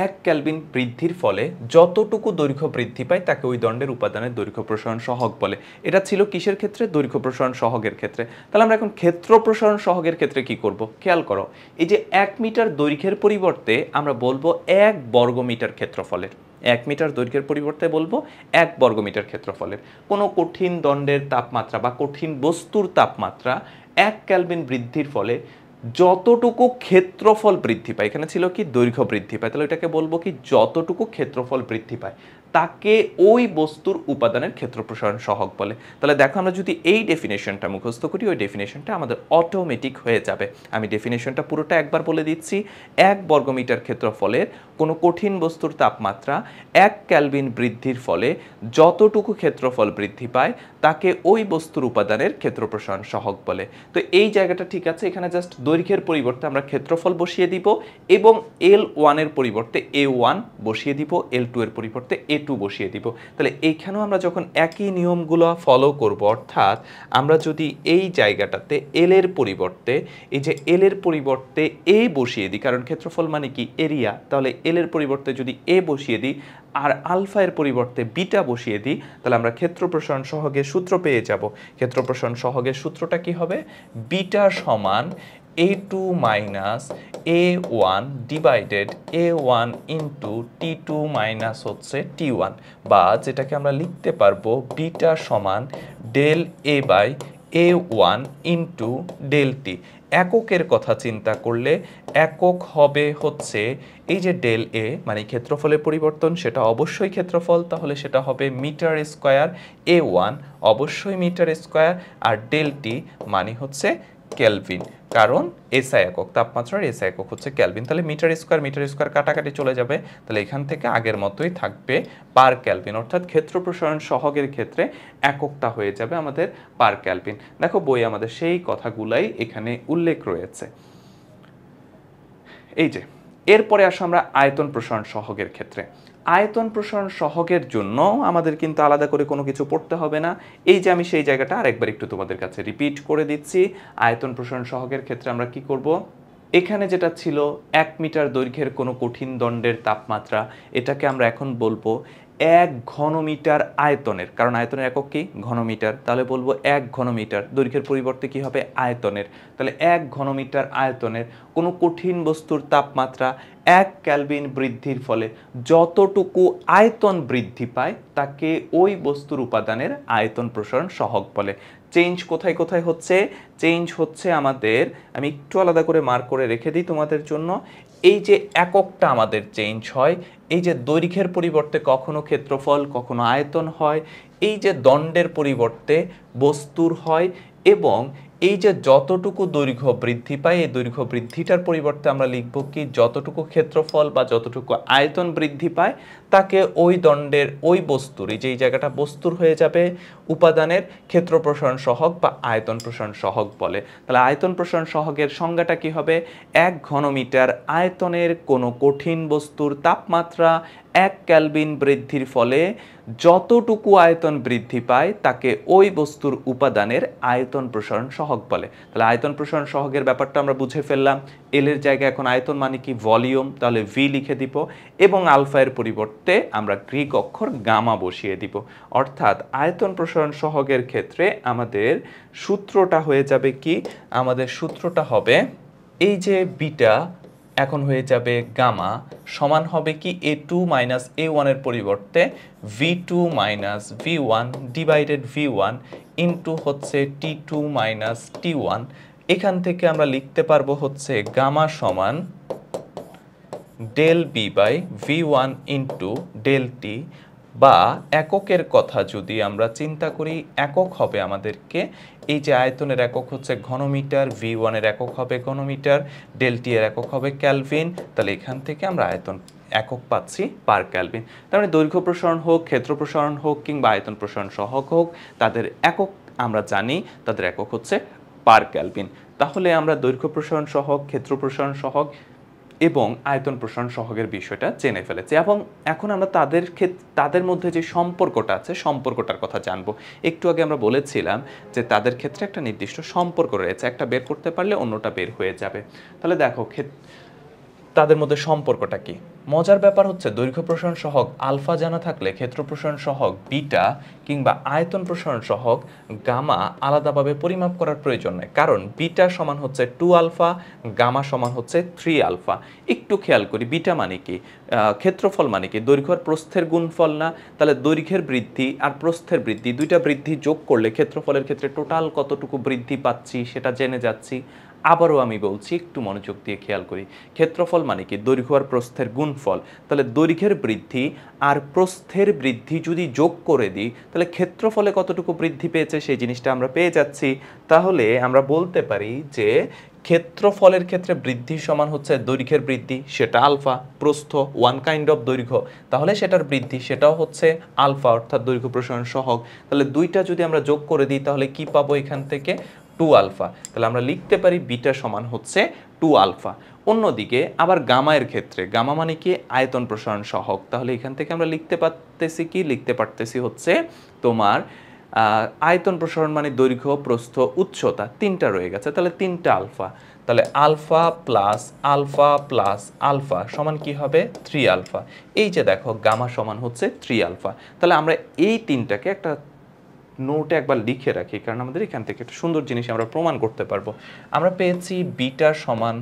S1: 1 কেলভিন বৃদ্ধির ফলে যতটুকু দৈর্ঘ্য বৃদ্ধি পায় তাকে ওই দণ্ডের উপাদানের দৈর্ঘ্য প্রসারণ সহগ বলে। এটা ছিল কিসের ক্ষেত্রে? দৈর্ঘ্য প্রসারণ সহগের ক্ষেত্রে। তাহলে আমরা এখন ক্ষেত্র প্রসারণ সহগের ক্ষেত্রে কি করব? খেয়াল করো, এই যে 1 মিটার দৈর্ঘ্যের পরিবর্তে আমরা বলবো 1 বর্গমিটার ক্ষেত্রফলের। 1 মিটার দৈর্ঘ্যের পরিবর্তে বলবো 1 বর্গমিটার ক্ষেত্রফলের। কোনো কঠিন দণ্ডের তাপমাত্রা বা কঠিন বস্তুর তাপমাত্রা 1 কেলভিন বৃদ্ধির ফলে যতটুকু ক্ষেত্রফল বৃদ্ধি পায়, এখানে ছিল কি দৈর্ঘ্য বৃদ্ধি পায়, তাহলে এটাকে বলবো কি যতটুকু ক্ষেত্রফল বৃদ্ধি পায় তাকে ওই বস্তুর উপাদানের ক্ষেত্র প্রসারণ সহগ বলে। তাহলে দেখো আমরা যদি এই ডেফিনেশনটা মুখস্থ করি, ওই ডেফিনেশনটা আমাদের অটোমেটিক হয়ে যাবে। আমি ডেফিনেশনটা পুরোটা একবার বলে দিচ্ছি। 1 বর্গমিটার ক্ষেত্রফলের কোনো কঠিন বস্তুর তাপমাত্রা 1 কেলভিন বৃদ্ধির ফলে যতটুকু ক্ষেত্রফল বৃদ্ধি পায় তাকে ওই বস্তুর উপাদানের ক্ষেত্র প্রসারণ সহগ বলে। তো এই জায়গাটা ঠিক আছে, এখানে জাস্ট দৈর্ঘ্যের পরিবর্তে আমরা ক্ষেত্রফল বসিয়ে দিব এবং L1 এর পরিবর্তে A1 বসিয়ে দিব, L2 এর পরিবর্তে A2 বসিয়ে দিব। তাহলে এইখানেও আমরা যখন একই নিয়মগুলো ফলো করব, অর্থাৎ আমরা যদি এই জায়গাটাতে L এর পরিবর্তে এই যে L এর পরিবর্তে A বসিয়ে দিই, কারণ ক্ষেত্রফল মানে কি এরিয়া, তাহলে L এর পরিবর্তে যদি A বসিয়ে দিই আর আলফা এর পরিবর্তে বিটা বসিয়ে দিই, তাহলে আমরা ক্ষেত্র প্রসারণ সহগের সূত্র পেয়ে যাব। ক্ষেত্র প্রসারণ সহগের সূত্রটা কি হবে? বিটা সমান A2 minus A1 divided A1 into T2 minus হচ্ছে T1, বা যেটাকে আমরা লিখতে পারবো বিটা সমান del A by A1 into del T. এককের কথা চিন্তা করলে একক হবে হচ্ছে এই যে ডেল এ মানে ক্ষেত্রফলের পরিবর্তন, সেটা অবশ্যই ক্ষেত্রফল, তাহলে সেটা হবে মিটার স্কোয়ার। A1 অবশ্যই মিটার স্কোয়ার, আর ডেল টি মানে হচ্ছে কেলভিন, কারণ এসআই একক, তাপমাত্রার এসআই একক হচ্ছে কেলভিন। তাহলে মিটার স্কোয়ার কাটাকাটি চলে যাবে, তাহলে এখান থেকে আগের মতোই থাকবে পার কেলভিন, অর্থাৎ ক্ষেত্র প্রসারণ সহগের ক্ষেত্রে এককটা হয়ে যাবে আমাদের পার কেলভিন। দেখো বই আমাদের সেই কথাগুলাই এখানে উল্লেখ রয়েছে। এই যে এরপরে আসো আমরা আয়তন প্রসারণ সহগের ক্ষেত্রে। আয়তন প্রসারণ সহগের জন্য আমাদের কিন্তু আলাদা করে কোনো কিছু পড়তে হবে না। এই যে আমি সেই জায়গাটা আরেকবার একটু তোমাদের কাছে রিপিট করে দিচ্ছি। আয়তন প্রসারণ সহগের ক্ষেত্রে আমরা কি করব, এখানে যেটা ছিল 1 মিটার দৈর্ঘ্যের কোনো কঠিন দণ্ডের তাপমাত্রা, এটাকে আমরা এখন বলবো 1 ঘনমিটার আয়তনের, কারণ আয়তনের একক কি ঘনমিটার, তাহলে বলবো 1 ঘনমিটার, দৈর্ঘ্যের পরিবর্তে কি হবে আয়তনের, তাহলে 1 ঘনমিটার আয়তনের কোনো কঠিন বস্তুর তাপমাত্রা 1 কেলভিন বৃদ্ধির ফলে যতটুকু আয়তন বৃদ্ধি পায় তাকে ওই বস্তুর উপাদানের আয়তন প্রসারণ সহগ বলে। চেঞ্জ কোথায় কোথায় হচ্ছে, চেঞ্জ হচ্ছে আমাদের, আমি একটু আলাদা করে মার্ক করে রেখে দিই তোমাদের জন্য, এই যে এককটা আমাদের চেঞ্জ হয়, এই যে দৈর্ঘ্যের পরিবর্তে কখনো ক্ষেত্রফল কখনো আয়তন হয়, এই যে দণ্ডের পরিবর্তে বস্তুর হয়, এবং এই যে যতটুকু দৈর্ঘ্য বৃদ্ধি পায় এই দৈর্ঘ্য বৃদ্ধিটার পরিবর্তে আমরা লিখব কি যতটুকু ক্ষেত্রফল বা যতটুকু আয়তন বৃদ্ধি পায় তাকে ওই দণ্ডের ওই বস্তুর, এই যে এই জায়গাটা বস্তুর হয়ে যাবে, উপাদানের ক্ষেত্র প্রসারণ সহগ বা আয়তন প্রসারণ সহগ বলে। তাহলে আয়তন প্রসারণ সহগের সংজ্ঞাটা কি হবে, 1 ঘনমিটার আয়তনের কোনো কঠিন বস্তুর তাপমাত্রা 1 কেলভিন বৃদ্ধির ফলে যতটুকু আয়তন বৃদ্ধি পায় তাকে ওই বস্তুর উপাদানের আয়তন প্রসারণ সহগ বলে। তাহলে আয়তন প্রসারণ সহগের ব্যাপারটা আমরা বুঝে ফেললাম। এল এর জায়গায় এখন আয়তন মানে কি ভলিউম, তাহলে ভি লিখে দিব, এবং আলফা এর পরিবর্তে আমরা গ্রিক অক্ষর গামা বসিয়ে দিব। অর্থাৎ আয়তন প্রসারণ সহগের ক্ষেত্রে আমাদের সূত্রটা হয়ে যাবে কি, আমাদের সূত্রটা হবে এই যে বিটা এখন হয়ে যাবে গামা সমান হবে কি a2 মাইনাস a1 এর পরিবর্তে v2 minus v1 divided v1 into হচ্ছে t2 মাইনাস t1। এখান থেকে আমরা লিখতে পারবো হচ্ছে গামা সমান del B by v1 into del T, বা এককের কথা যদি আমরা চিন্তা করি একক হবে আমাদেরকে, এই যে আয়তনের একক হচ্ছে ঘনমিটার, v1 এর একক হবে ঘনমিটার, ডেল টি এর একক হবে কেলভিন, তাহলে এখান থেকে আমরা আয়তন একক পাচ্ছি পার কেলভিন। তার মানে দৈর্ঘ্য প্রসারণ হোক, ক্ষেত্র প্রসারণ হোক কিংবা আয়তন প্রসারণ সহগ হোক, তাদের একক আমরা জানি, তাদের একক হচ্ছে পার কেলভিন। তাহলে আমরা দৈর্ঘ্য প্রসারণ সহগ, ক্ষেত্র প্রসারণ সহগ এবং আয়তন প্রসারণ সহগের বিষয়টা জেনে ফেলেছি, এবং এখন আমরা তাদের মধ্যে যে সম্পর্কটা আছে সম্পর্কটার কথা জানবো। একটু আগে আমরা বলেছিলাম যে তাদের ক্ষেত্রে একটা নির্দিষ্ট সম্পর্ক রয়েছে, একটা বের করতে পারলে অন্যটা বের হয়ে যাবে। তাহলে দেখো তাদের মধ্যে সম্পর্কটা কি। মজার ব্যাপার হচ্ছে দৈর্ঘ্য প্রসারণ সহগ আলফা জানা থাকলে ক্ষেত্র প্রসারণ সহগ বিটা কিংবা আয়তন প্রসারণ সহগ গামা আলাদাভাবে পরিমাপ করার প্রয়োজন নেই, কারণ বিটা সমান হচ্ছে 2 আলফা, গামা সমান হচ্ছে 3 আলফা। একটু খেয়াল করি, বিটা মানে কি, ক্ষেত্রফল মানে কি, দৈর্ঘ্যের প্রস্থের গুণফল না, তাহলে দৈর্ঘ্যের বৃদ্ধি আর প্রস্থের বৃদ্ধি দুইটা বৃদ্ধি যোগ করলে ক্ষেত্রফলের ক্ষেত্রে টোটাল কতটুকু বৃদ্ধি পাচ্ছি সেটা জেনে যাচ্ছি। আবারও আমি বলছি, একটু মনোযোগ দিয়ে খেয়াল করি, ক্ষেত্রফল মানে কি দৈর্ঘ্য আর প্রস্থের গুণফল, তাহলে দৈর্ঘ্যের বৃদ্ধি আর প্রস্থের বৃদ্ধি যদি যোগ করে দিই তাহলে ক্ষেত্রফলে কতটুকু বৃদ্ধি পেয়েছে সেই জিনিসটা আমরা পেয়ে যাচ্ছি। তাহলে আমরা বলতে পারি যে ক্ষেত্রফলের ক্ষেত্রে বৃদ্ধি সমান হচ্ছে দৈর্ঘ্যের বৃদ্ধি, সেটা আলফা, প্রস্থ ওয়ান কাইন্ড অফ দৈর্ঘ্য, তাহলে সেটার বৃদ্ধি সেটাও হচ্ছে আলফা অর্থাৎ দৈর্ঘ্য প্রসারণ সহগ। তাহলে দুইটা যদি আমরা যোগ করে দিই তাহলে কি পাবো এখান থেকে 2 আলফা, তাহলে আমরা লিখতে পারি বিটা সমান হচ্ছে 2 আলফা। অন্যদিকে আবার গামা এর ক্ষেত্রে, গামা মানে কি আয়তন প্রসারণ সহগ, তাহলে এখান থেকে আমরা লিখতে পারতেছি হচ্ছে তোমার আয়তন প্রসারণ মানে দৈর্ঘ্য, প্রস্থ, উচ্চতা তিনটা রয়ে গেছে, তাহলে 3টা আলফা, তাহলে alpha plus alpha plus alpha সমান কি হবে 3 আলফা। এই যে দেখো গামা সমান হচ্ছে 3 আলফা। তাহলে আমরা এই তিনটাকে একটা নোটে একবার লিখে রাখি, কারণ আমাদের এখান থেকে একটা সুন্দর জিনিস আমরা প্রমাণ করতে পারবো। আমরা পেয়েছি বিটা সমান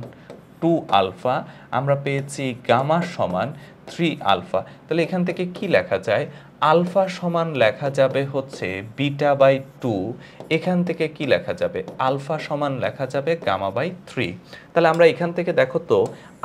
S1: 2 আলফা, আমরা পেয়েছি গামা সমান 3 আলফা। তাহলে এখান থেকে কি লেখা যায়, আলফা সমান লেখা যাবে হচ্ছে বিটা বাই 2, এখান থেকে কি লেখা যাবে আলফা সমান লেখা যাবে গামা বাই 3। তাহলে আমরা এখান থেকে দেখো তো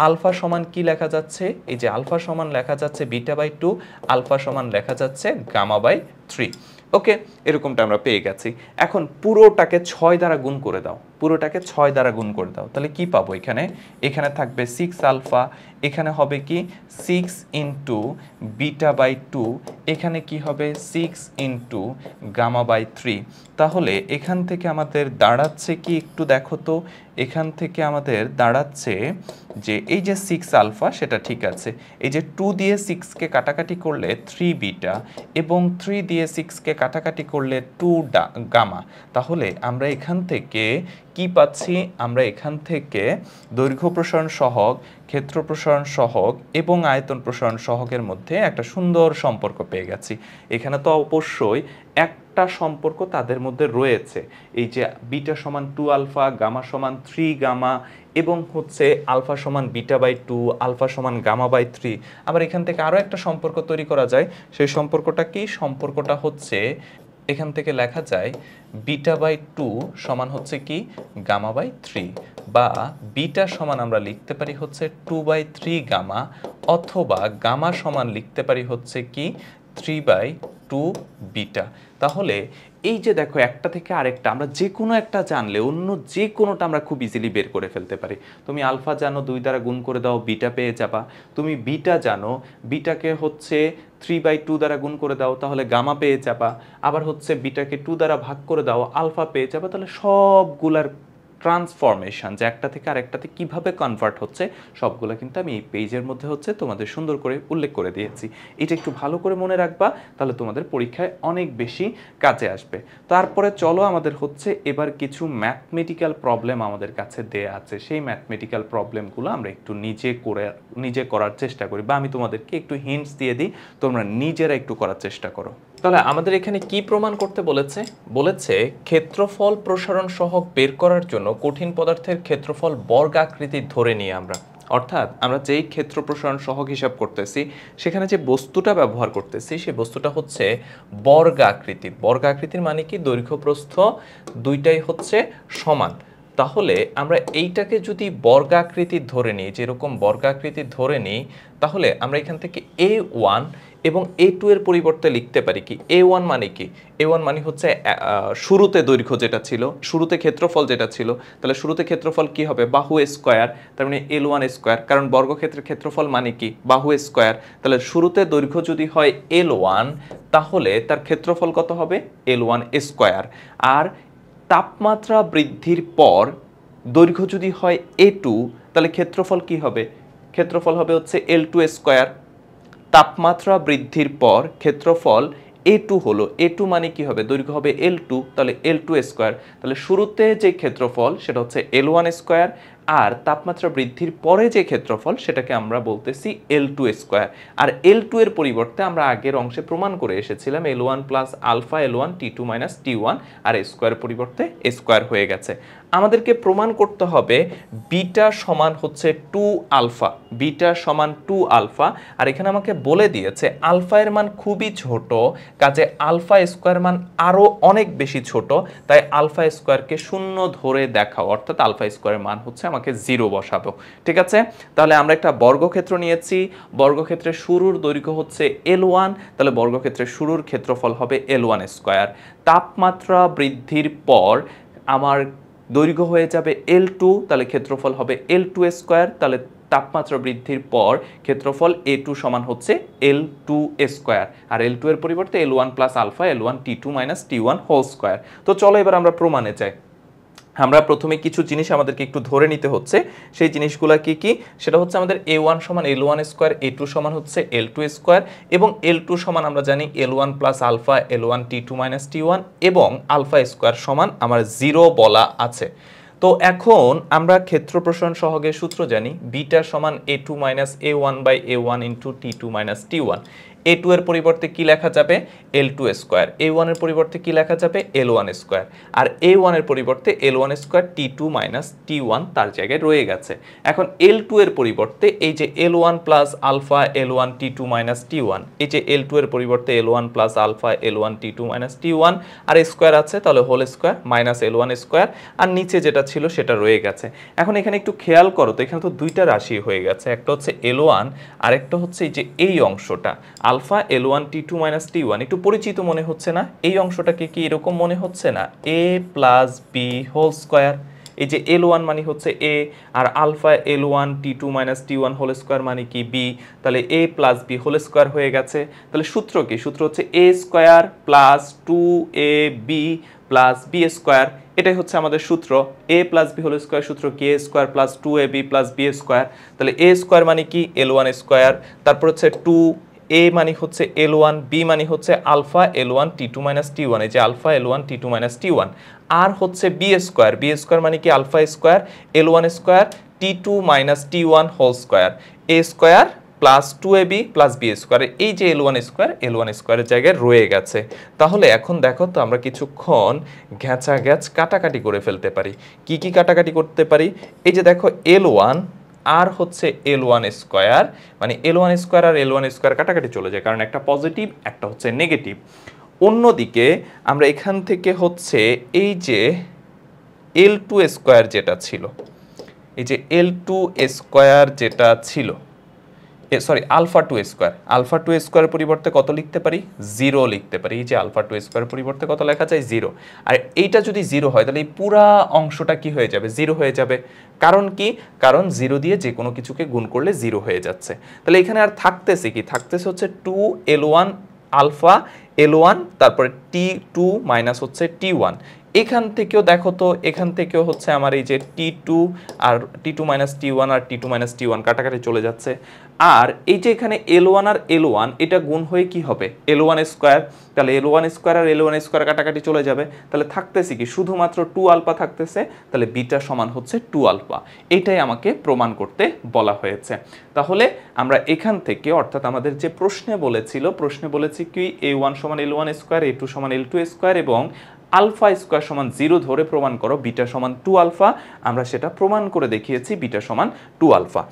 S1: আলফা সমান কি লেখা যাচ্ছে, এই যে আলফা সমান লেখা যাচ্ছে বিটা বাই 2, আলফা সমান লেখা যাচ্ছে গামা বাই 3। ওকে, এরকমটা আমরা পেয়ে গেছি। এখন পুরোটাকে 6 দ্বারা গুণ করে দাও, পুরোটাকে 6 দ্বারা গুণ করে দাও, তাহলে কি পাবো এখানে থাকবে 6 আলফা, এখানে হবে কি 6 ইন্টু বিটা বাই 2, এখানে কি হবে 6 ইন্টু গামা বাই 3। তাহলে এখান থেকে আমাদের দাঁড়াচ্ছে কি একটু দেখো তো, এখান থেকে আমাদের দাঁড়াচ্ছে যে এই যে 6 আলফা সেটা ঠিক আছে, এই যে 2 দিয়ে 6কে কাটাকাটি করলে 3 বিটা এবং 3 দিয়ে 6কে কাটাকাটি করলে 2 গামা। তাহলে আমরা এখান থেকে কি পাচ্ছি, আমরা এখান থেকে দৈর্ঘ্য প্রসারণ সহগ, ক্ষেত্র প্রসারণ সহগ এবং আয়তন প্রসারণ সহগের মধ্যে একটা সুন্দর সম্পর্ক পেয়ে গেছি। এখানে তো অবশ্যই একটা সম্পর্ক তাদের মধ্যে রয়েছে, এই যে বিটা সমান 2 আলফা, গামা সমান 3 গামা এবং হচ্ছে আলফা সমান বিটা বাই 2, আলফা সমান গামা বাই 3। আবার এখান থেকে আরও একটা সম্পর্ক তৈরি করা যায়, সেই সম্পর্কটা কি, সম্পর্কটা হচ্ছে এখান থেকে লেখা যায় বিটা বাই 2 সমান হচ্ছে কি গামা বাই 3, বা বিটা সমান আমরা লিখতে পারি হচ্ছে 2/3 গামা, অথবা গামা সমান লিখতে পারি হচ্ছে কি 3/2 বিটা। তাহলে এই যে দেখো একটা থেকে আরেকটা আমরা যে কোনো একটা জানলে অন্য যে কোনোটা আমরা খুব ইজিলি বের করে ফেলতে পারি। তুমি আলফা জানো 2 দ্বারা গুণ করে দাও বিটা পেয়ে যাবা, তুমি বিটা জানো বিটাকে হচ্ছে 3/2 দ্বারা গুণ করে দাও তাহলে গামা পেয়ে যাবা, আবার হচ্ছে বিটাকে 2 দ্বারা ভাগ করে দাও আলফা পেয়ে যাবা। তাহলে সবগুলার ট্রান্সফরমেশন যে একটা থেকে আরেকটাতে কিভাবে কনভার্ট হচ্ছে সবগুলো কিন্তু আমি এই পেজের মধ্যে হচ্ছে তোমাদের সুন্দর করে উল্লেখ করে দিয়েছি। এটা একটু ভালো করে মনে রাখবা, তাহলে তোমাদের পরীক্ষায় অনেক বেশি কাজে আসবে। তারপরে চলো আমাদের হচ্ছে এবার কিছু ম্যাথমেটিক্যাল প্রবলেম আমাদের কাছে দেয়া আছে, সেই ম্যাথমেটিক্যাল প্রবলেমগুলো আমরা একটু নিজে করার চেষ্টা করি, বা আমি তোমাদেরকে একটু হিন্টস দিয়ে দিই, তোমরা নিজেরা একটু করার চেষ্টা করো। তাহলে আমাদের এখানে কি প্রমাণ করতে বলেছে, বলেছে ক্ষেত্রফল প্রসারণ সহগ বের করার জন্য কঠিন পদার্থের ক্ষেত্রফল বর্গাকৃতির ধরে নিয়ে আমরা, অর্থাৎ আমরা যেই ক্ষেত্র প্রসারণ সহগ হিসাব করতেছি সেখানে যে বস্তুটা ব্যবহার করতেছি সেই বস্তুটা হচ্ছে বর্গাকৃতির। বর্গাকৃতির মানে কি দৈর্ঘ্য প্রস্থ দুইটাই হচ্ছে সমান। তাহলে আমরা এইটাকে যদি বর্গাকৃতির ধরে নিই, যেরকম বর্গাকৃতির ধরে নিই, তাহলে আমরা এখান থেকে A1 এবং A2 এর পরিবর্তে লিখতে পারি কি A1 মানে কি, A1 মানে হচ্ছে শুরুতে দৈর্ঘ্য যেটা ছিল, শুরুতে ক্ষেত্রফল যেটা ছিল, তাহলে শুরুতে ক্ষেত্রফল কি হবে বাহু স্কয়ার, তার মানে L1 স্কয়ার, কারণ বর্গক্ষেত্রের ক্ষেত্রফল মানে কি বাহু স্কয়ার। তাহলে শুরুতে দৈর্ঘ্য যদি হয় L1 তাহলে তার ক্ষেত্রফল কত হবে L1 স্কয়ার। আর তাপমাত্রা বৃদ্ধির পর দৈর্ঘ্য যদি হয় A2 তাহলে ক্ষেত্রফল কি হবে, ক্ষেত্রফল হবে হচ্ছে L2 স্কয়ার। তাপমাত্রা বৃদ্ধির পর ক্ষেত্রফল A2 হলো, A2 মানে কি হবে দৈর্ঘ্য হবে L2, তাহলে L2 স্কয়ার। তাহলে শুরুতে যে ক্ষেত্রফল সেটা হচ্ছে L1 স্কয়ার, আর তাপমাত্রা বৃদ্ধির পরে যে ক্ষেত্রফল সেটাকে আমরা বলতেছি L2 স্কয়ার। আর L2 এর পরিবর্তে আমরা আগের অংশে প্রমাণ করে এসেছিলাম L1 plus alpha L1 T2 minus T1, আর স্কয়ার পরিবর্তে স্কয়ার হয়ে গেছে। আমাদেরকে প্রমাণ করতে হবে বিটা সমান হচ্ছে 2 আলফা, বিটা সমান 2 আলফা। আর এখানে আমাকে বলে দিয়েছে আলফা এর মান খুবই ছোট, কাজে আলফা স্কয়ার মান আরো অনেক বেশি ছোট, তাই আলফা স্কয়ারকে শূন্য ধরে দেখাও, অর্থাৎ আলফা স্কয়ারের মান হচ্ছে আমাকে 0 বসাবো। ঠিক আছে, তাহলে আমরা একটা বর্গক্ষেত্র নিয়েছি, বর্গক্ষেত্রের শুরুর দৈর্ঘ্য হচ্ছে L1, তাহলে বর্গক্ষেত্রের শুরুর ক্ষেত্রফল হবে L1 স্কয়ার। তাপমাত্রা বৃদ্ধির পর আমার দৈর্ঘ্য হয়ে যাবে L2, তাহলে ক্ষেত্রফল হবে L2 স্কয়ার। তাহলে তাপমাত্রা বৃদ্ধির পর ক্ষেত্রফল A2 সমান হচ্ছে L2 স্কয়ার, আর L2 এর পরিবর্তে L1 plus alpha L1 T2 minus T1 whole square. তো চলো এবার আমরা প্রমাণে যাই। আমরা প্রথমে কিছু জিনিস আমাদেরকে একটু ধরে নিতে হচ্ছে, সেই জিনিসগুলো কি কি, সেটা হচ্ছে আমাদের A1 সমান L1 স্কয়ার, A2 সমান হচ্ছে L2 স্কয়ার, এবং L2 সমান আমরা জানি L1 plus alpha L1 T2 minus T1, এবং আলফা স্কয়ার সমান আমার 0 বলা আছে। তো এখন আমরা ক্ষেত্র প্রসারণ সহগের সূত্র জানি, বিটা সমান A2 minus A1 by A1 into T2 minus T1। A2 এর পরিবর্তে কি লেখা যাবে L2 স্কয়ার, A1 এর পরিবর্তে কি লেখা যাবে L1 স্কয়ার, আর A1 এর পরিবর্তে L1 square T2 minus T1 তার জায়গায় রয়ে গেছে। এখন L2 এর পরিবর্তে এই যে L1 plus alpha L1 T2 minus T1, এই যে L2 এর পরিবর্তে L1 plus alpha L1 T2 minus T1, আর স্কয়ার আছে তাহলে whole square minus L1 square, আর নিচে যেটা ছিল সেটা রয়ে গেছে। এখন এখানে একটু খেয়াল করো তো, এখানে তো দুইটা রাশি হয়ে গেছে, একটা হচ্ছে L1 আর একটা হচ্ছে এই যে এই অংশটা alpha L1 T2 minus T1, একটু পরিচিত মনে হচ্ছে না? এই অংশটাকে কি এরকম মনে হচ্ছে না A plus B whole square, এই যে L1 মানে হচ্ছে A, আর alpha L1 T2 minus T1 whole square মানে কি B, তাহলে A plus B whole square হয়ে গেছে। তাহলে সূত্র কি? সূত্র হচ্ছে A square plus 2AB plus B square, এটাই হচ্ছে আমাদের সূত্র। A plus B whole square সূত্র কি? A square plus 2AB plus B square. তাহলে A স্কোয়ার মানে কি? L1 স্কোয়ার, তারপর হচ্ছে 2A মানে হচ্ছে L1, B মানে হচ্ছে alpha L1 T2 minus T1, এই যে alpha L1 T2 minus T1, আর হচ্ছে B স্কোয়ার, B স্কোয়ার মানে কি? Alpha square L1 square T2 minus T1 whole square, A square plus 2AB plus B square, এই যে L1 স্কোয়ারের জায়গায় রয়ে গেছে। তাহলে এখন দেখো তো আমরা কিছুক্ষণ ঘ্যাঁচা ঘ্যাচ কাটাকাটি করে ফেলতে পারি। কি কি কাটাকাটি করতে পারি? এই যে দেখো L1 আর হচ্ছে L1 স্কোয়ার, মানে L1 স্কোয়ার আর L1 স্কোয়ার কাটাকাটি চলে যায়, কারণ একটা পজিটিভ একটা হচ্ছে নেগেটিভ। অন্যদিকে আমরা এখান থেকে হচ্ছে এই যে L2 স্কোয়ার যেটা ছিল, এই যে L2 স্কোয়ার যেটা ছিল, সরি আলফা 2 স্কোয়ার, আলফা 2 স্কোয়ারের পরিবর্তে কত লিখতে পারি? 0 লিখতে পারি। এই যে আলফা 2 স্কোয়ারের পরিবর্তে কত লেখা যায়? 0। আর এইটা যদি 0 হয় তাহলে এই পুরা অংশটা কি হয়ে যাবে? 0 হয়ে যাবে। কারণ কি? কারণ 0 দিয়ে যে কোনো কিছুকে গুণ করলে 0 হয়ে যাচ্ছে। তাহলে এখানে আর থাকতেছে কি? থাকতেছে হচ্ছে 2L1 আলফা L1 তারপরে T2 মাইনাস হচ্ছে T1। এখান থেকেও দেখো তো, এখান থেকেও হচ্ছে আমার এই যে T2 আর T2 মাইনাস T1 আর T2 মাইনাস T1 কাটাকাটি চলে যাচ্ছে। আর এই যে এখানে L1 আর L1 এটা গুণ হয়ে কি হবে? L1 স্কোয়ার, তাহলে L1 স্কোয়ার আর L1 স্কোয়ার কাটাকাটি চলে যাবে। তাহলে থাকতেছে কি? শুধুমাত্র 2 আলফা থাকতেছে। তাহলে বিটা সমান হচ্ছে 2 আলফা। এইটাই আমাকে প্রমাণ করতে বলা হয়েছে। তাহলে আমরা এখান থেকে, অর্থাৎ আমাদের যে প্রশ্নে বলেছি কি A1 সমান L1 স্কোয়ার, A2 সমান L2 স্কোয়ার এবং আলফা স্কোয়ার সমান 0 ধরে প্রমাণ করো বিটা সমান 2 আলফা। আমরা সেটা প্রমাণ করে দেখিয়েছি, বিটা সমান 2 আলফা।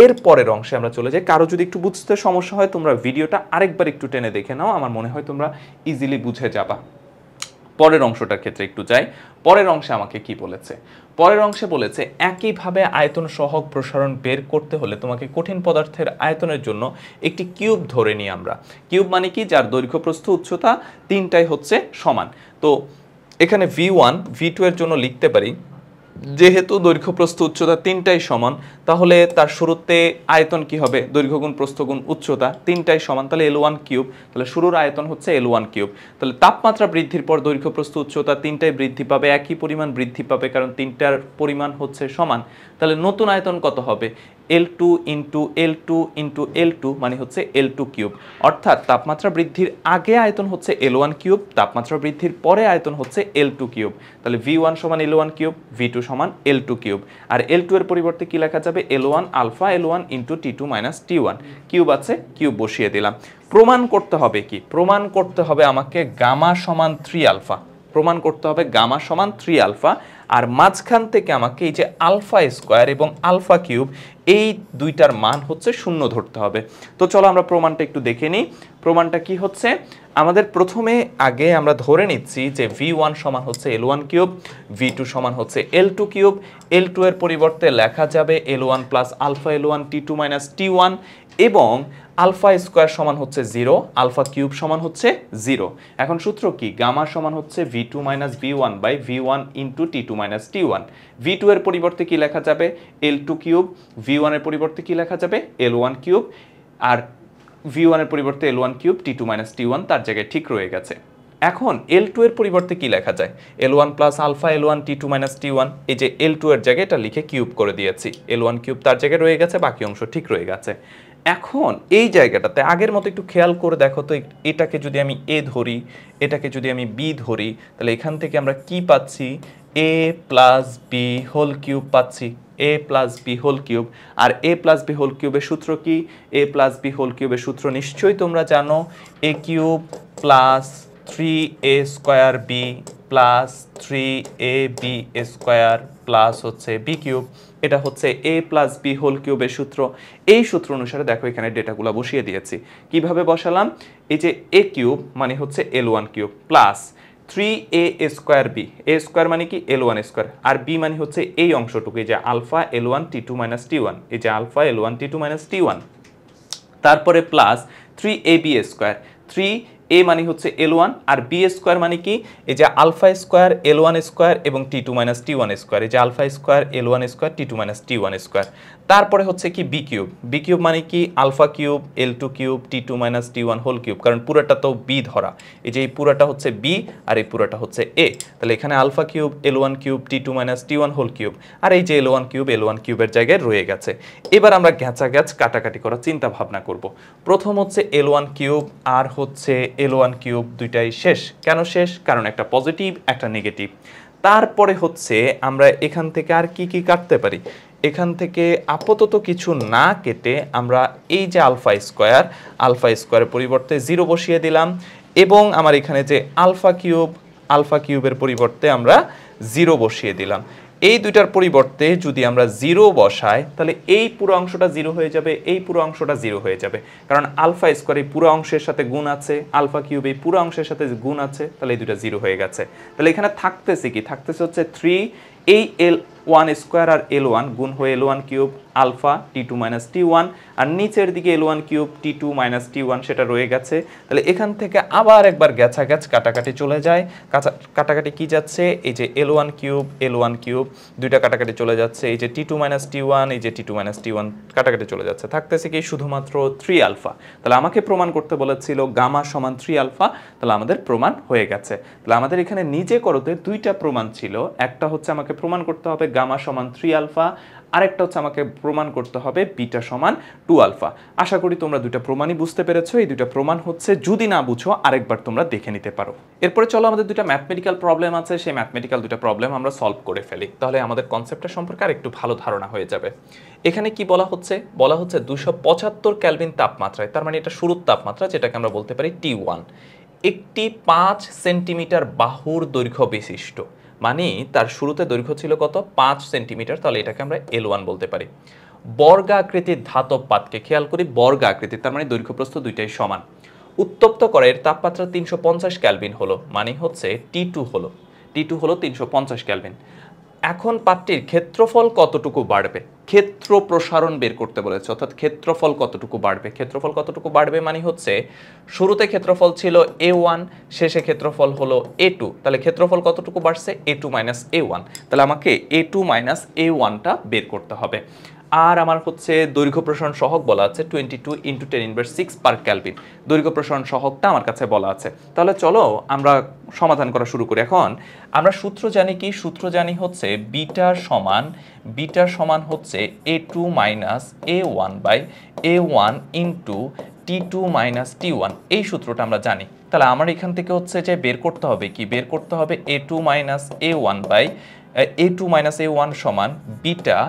S1: এর পরের অংশে আমরা চলে যাই। কারো যদি একটু বুঝতে সমস্যা হয় তোমরা ভিডিওটা আরেকবার একটু টেনে দেখে নাও, আমার মনে হয় তোমরা ইজিলি বুঝে যাবা। পরের অংশটার ক্ষেত্রে একটু যাই। পরের অংশে আমাকে কি বলেছে? পরের অংশে বলেছে একইভাবে আয়তন সহগ প্রসারণ বের করতে হলে তোমাকে কঠিন পদার্থের আয়তনের জন্য একটি কিউব ধরে নিই আমরা। কিউব মানে কি? যার দৈর্ঘ্য প্রস্থ উচ্চতা তিনটাই হচ্ছে সমান। তো এখানে V1 V2 এর জন্য লিখতে পারি, যেহেতু দৈর্ঘ্য প্রস্থ উচ্চতা তিনটাই সমান, তাহলে তার শুরুতে আয়তন কি হবে? দৈর্ঘ্য গুণ প্রস্থ গুণ উচ্চতা তিনটাই সমান, তাহলে L1 কিউব। তাহলে শুরুর আয়তন হচ্ছে L1 কিউব। তাহলে তাপমাত্রা বৃদ্ধির পর দৈর্ঘ্য প্রস্থ উচ্চতা তিনটাই বৃদ্ধি পাবে, একই পরিমাণ বৃদ্ধি পাবে, কারণ তিনটার পরিমাণ হচ্ছে সমান। তাহলে নতুন আয়তন কত হবে? L2 into L2 into L2 মানে হচ্ছে L2 কিউব। অর্থাৎ তাপমাত্রা বৃদ্ধির আগে আয়তন হচ্ছে L1 কিউব, তাপমাত্রা বৃদ্ধির পরে আয়তন হচ্ছে L2 কিউব। তাহলে V1 সমান L1 কিউব, V2 সমান L2 কিউব। আর L2 এর পরিবর্তে কি লেখা যাবে? L1 alpha L1 into T2 minus T1। Cube আছে, কিউব বসিয়ে দিলাম। প্রমাণ করতে হবে কি? প্রমাণ করতে হবে আমাকে গামা সমান 3 আলফা। প্রমাণ করতে হবে গামা সমান 3 আলফা। আর মাঝখান থেকে আমাকে এই যে আলফা স্কোয়ার এবং আলফা কিউব, এই দুইটার মান হচ্ছে 0 ধরতে হবে। তো চলো আমরা প্রমাণটা একটু দেখে নিই। প্রমাণটা কি হচ্ছে? আমাদের প্রথমে আগে আমরা ধরে নিচ্ছি যে V1 সমান হচ্ছে L1 কিউব, V2 সমান হচ্ছে L2 কিউব। L2 এর পরিবর্তে লেখা যাবে L1 plus alpha L1 T2 minus T1 এবং আলফা স্কোয়ার সমান হচ্ছে 0, আলফা কিউব সমান হচ্ছে 0। এখন সূত্র কি? গামা সমান হচ্ছে V2 minus V1 by V1 into T2 minus T1। V2 এর পরিবর্তে কি লেখা যাবে? L2 cube. V1 এর পরিবর্তে কি লেখা যাবে? L1 cube. আর V1 এর পরিবর্তে L1 cube, T2 minus T1 তার জায়গায় ঠিক রয়ে গেছে। এখন L2 এর পরিবর্তে কি লেখা যায়? L1 plus alpha L1 T2 minus T1, এই যে L2 এর জায়গায় এটা লিখে কিউব করে দিয়েছি। L1 কিউব তার জায়গায় রয়ে গেছে, বাকি অংশ ঠিক রয়ে গেছে। এখন এই জায়গাটাতে আগের মতো একটু খেয়াল করে দেখো তো, এটাকে যদি আমি A ধরি, এটাকে যদি আমি B ধরি, তাহলে এখান থেকে আমরা কি পাচ্ছি? A plus B whole cube পাচ্ছি, A plus B whole cube. আর A প্লাস B হোল কিউবের সূত্র কি? A প্লাস B হোল কিউবের সূত্র নিশ্চয়ই তোমরা জানো, A cube plus 3A square B plus 3AB square plus হচ্ছে B কিউব। এটা হচ্ছে A প্লাস B হোল কিউবের সূত্র। এই সূত্র অনুসারে দেখো এখানে ডেটাগুলো বসিয়ে দিয়েছি। কিভাবে বসালাম? এই যে A কিউব মানে হচ্ছে L1 cube plus 3A square B, A square মানে কি? L1 স্কোয়ার, আর B মানে হচ্ছে এই অংশটুকু, এই যে alpha L1 T2 minus T1, এই যে alpha L1 T2 minus T1। তারপরে প্লাস 3AB স্কোয়ার, 3 এ মানে হচ্ছে L1 আর বি স্কোয়ার মানে কি এই যে আলফা স্কোয়ার L1 স্কোয়ার এবং T2 মাইনাস T1 স্কোয়ার, এই যে alpha square L1 square T2 minus T1 square. তারপরে হচ্ছে কি বি কিউব, বি কিউব মানে কি alpha cube L2 cube T2 minus T1 whole cube, কারণ পুরোটা তো বি ধরা, এই যে এই পুরোটা হচ্ছে বি আর এই পুরোটা হচ্ছে এ, তাহলে এখানে alpha cube L1 cube T2 minus T1 whole cube আর এই যে L1 কিউবের জায়গায় রয়ে গেছে। এবার আমরা গ্যাঁচা গ্যাচ কাটাকাটি করার চিন্তা ভাবনা করব। প্রথম হচ্ছে L1 কিউব আর হচ্ছে L1 কিউব দুইটাই শেষ। কেন শেষ? কারণ একটা পজিটিভ একটা নেগেটিভ। তারপরে হচ্ছে আমরা এখান থেকে আর কি কি কাটতে পারি, এখান থেকে আপাতত কিছু না কেটে আমরা এই যে আলফা স্কোয়ারের পরিবর্তে 0 বসিয়ে দিলাম এবং আমার এখানে যে আলফা কিউবের পরিবর্তে আমরা 0 বসিয়ে দিলাম। এই দুইটার পরিবর্তে যদি আমরা 0 বসাই তাহলে এই পুরো অংশটা 0 হয়ে যাবে, এই পুরো অংশটা 0 হয়ে যাবে, কারণ আলফা স্কোয়ার এই পুরো অংশের সাথে গুণ আছে, আলফা কিউব এই পুরো অংশের সাথে গুণ আছে, তাহলে এই দুটো 0 হয়ে গেছে। তাহলে এখানে থাকতেছে কি, থাকতেছে হচ্ছে 3 এই L1 স্কোয়ার আর L1 গুণ হয়ে L1 cube alpha T2 minus T1 আর নিচের দিকে L1 cube T2 minus T1 সেটা রয়ে গেছে। তাহলে এখান থেকে আবার একবার গ্যাঁচা গ্যাচ কাটাকাটি চলে যায়। কাটাকাটি কি যাচ্ছে, এই যে L1 কিউব দুইটা কাটাকাটি চলে যাচ্ছে, এই যে T2 মাইনাস T1 এই যে T2 মাইনাস T1 কাটাকাটি চলে যাচ্ছে, থাকতেছে কি শুধুমাত্র 3 আলফা। তাহলে আমাকে প্রমাণ করতে বলেছিল গামা সমান 3 আলফা, তাহলে আমাদের প্রমাণ হয়ে গেছে। তাহলে আমাদের এখানে নিজে করতে দুইটা প্রমাণ ছিল, একটা হচ্ছে আমাকে প্রমাণ করতে হবে গামা সমান 3 আলফা, আরেকটা হচ্ছে আমাকে প্রমাণ করতে হবে বিটা সমান 2 আলফা। আশা করি তোমরা দুইটা প্রমাণই বুঝতে পেরেছো। এই দুইটা প্রমাণ হচ্ছে, যদি না বুঝো আরেকবার তোমরা দেখে নিতে পারো। এরপরে চলো আমাদের দুইটা ম্যাথমেটিক্যাল প্রবলেম আছে, সেই ম্যাথমেটিক্যাল দুইটা প্রবলেম আমরা সলভ করে ফেলি, তাহলে আমাদের কনসেপ্টটা সম্পর্কে আরেকটু ভালো ধারণা হয়ে যাবে। এখানে কি বলা হচ্ছে, 275 কেলভিন তাপমাত্রায়, তার মানে এটা শুরুর তাপমাত্রা যেটাকে আমরা বলতে পারি T1, একটি 5 সেন্টিমিটার বাহুর দৈর্ঘ্য বিশিষ্ট, মানে তার শুরুতে দৈর্ঘ্য ছিল কত, 5 সেন্টিমিটার, তাহলে এটাকে আমরা L1 বলতে পারি। বর্গাকৃতির ধাতব পাতকে, খেয়াল করি বর্গাকৃতির, তার মানে দৈর্ঘ্য প্রস্থ দুইটাই সমান, উত্তপ্ত করে এর তাপমাত্রা 350 কেলভিন হলো, মানে হচ্ছে T2 হলো 350 কেলভিন। এখন পাত্রটির ক্ষেত্রফল কতটুকু বাড়বে, ক্ষেত্র প্রসারণ বের করতে বলেছে, অর্থাৎ ক্ষেত্রফল কতটুকু বাড়বে মানে হচ্ছে শুরুতে ক্ষেত্রফল ছিল A1, শেষে ক্ষেত্রফল হলো A2, তাহলে ক্ষেত্রফল কতটুকু বাড়ছে, A2 মাইনাস A1, তাহলে আমাকে A2 মাইনাস A1টা বের করতে হবে। আর আমার হচ্ছে দৈর্ঘ্য প্রসারণ সহগ বলা আছে 22 × 10⁻⁶ পার কেলভিন, দৈর্ঘ্য প্রসারণ সহগটা আমার কাছে বলা আছে। তাহলে চলো আমরা সমাধান করা শুরু করি। এখন আমরা সূত্র জানি কি, সূত্র জানি হচ্ছে বিটা সমান হচ্ছে A2 minus A1 by A1 into T2 minus T1, এই সূত্রটা আমরা জানি। তাহলে আমার এখান থেকে হচ্ছে যে বের করতে হবে কি, বের করতে হবে A2 minus A1 by A2 minus A1 সমান beta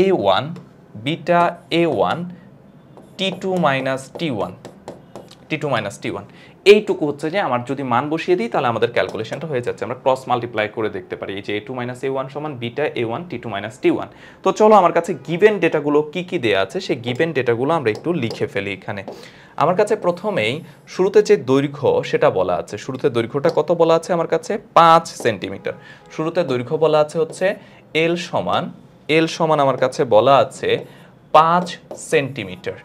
S1: A1 T2 minus T1, এইটুকু হচ্ছে যে আমার যদি মান বসিয়ে দিই তাহলে আমাদের ক্যালকুলেশনটা হয়ে যাচ্ছে, আমরা ক্রস মাল্টিপ্লাই করে দেখতে পারি, এই যে A2 মাইনাস A1 সমান beta A1 T2 minus T1। তো চলো আমার কাছে গিভেন ডেটাগুলো কি কি দেয়া আছে সেই গিভেন ডেটাগুলো আমরা একটু লিখে ফেলি। এখানে আমার কাছে প্রথমেই শুরুতে যে দৈর্ঘ্য সেটা বলা আছে, শুরুতে দৈর্ঘ্যটা কত বলা আছে আমার কাছে, 5 সেন্টিমিটার। শুরুতে দৈর্ঘ্য বলা আছে হচ্ছে L সমান আমার কাছে বলা আছে 5 সেন্টিমিটার,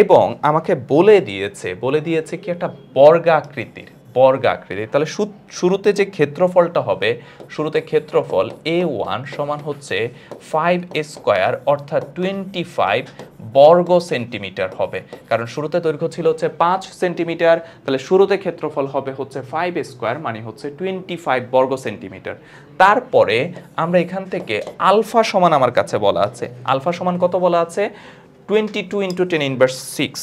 S1: এবং আমাকে বলে দিয়েছে কি একটা বর্গাকৃতির, তাহলে শুরুতে যে ক্ষেত্রফলটা হবে, শুরুতে ক্ষেত্রফল A1 সমান হচ্ছে 5 স্কয়ার অর্থাৎ 25 বর্গ সেন্টিমিটার হবে, কারণ শুরুতে দৈর্ঘ্য ছিল হচ্ছে 5 সেন্টিমিটার, তাহলে শুরুতে ক্ষেত্রফল হবে হচ্ছে 5 স্কয়ার মানে হচ্ছে 25 বর্গ সেন্টিমিটার। তারপরে আমরা এখান থেকে আলফা সমান আমার কাছে বলা আছে, আলফা সমান কত বলা আছে, 22 × 10⁻⁶,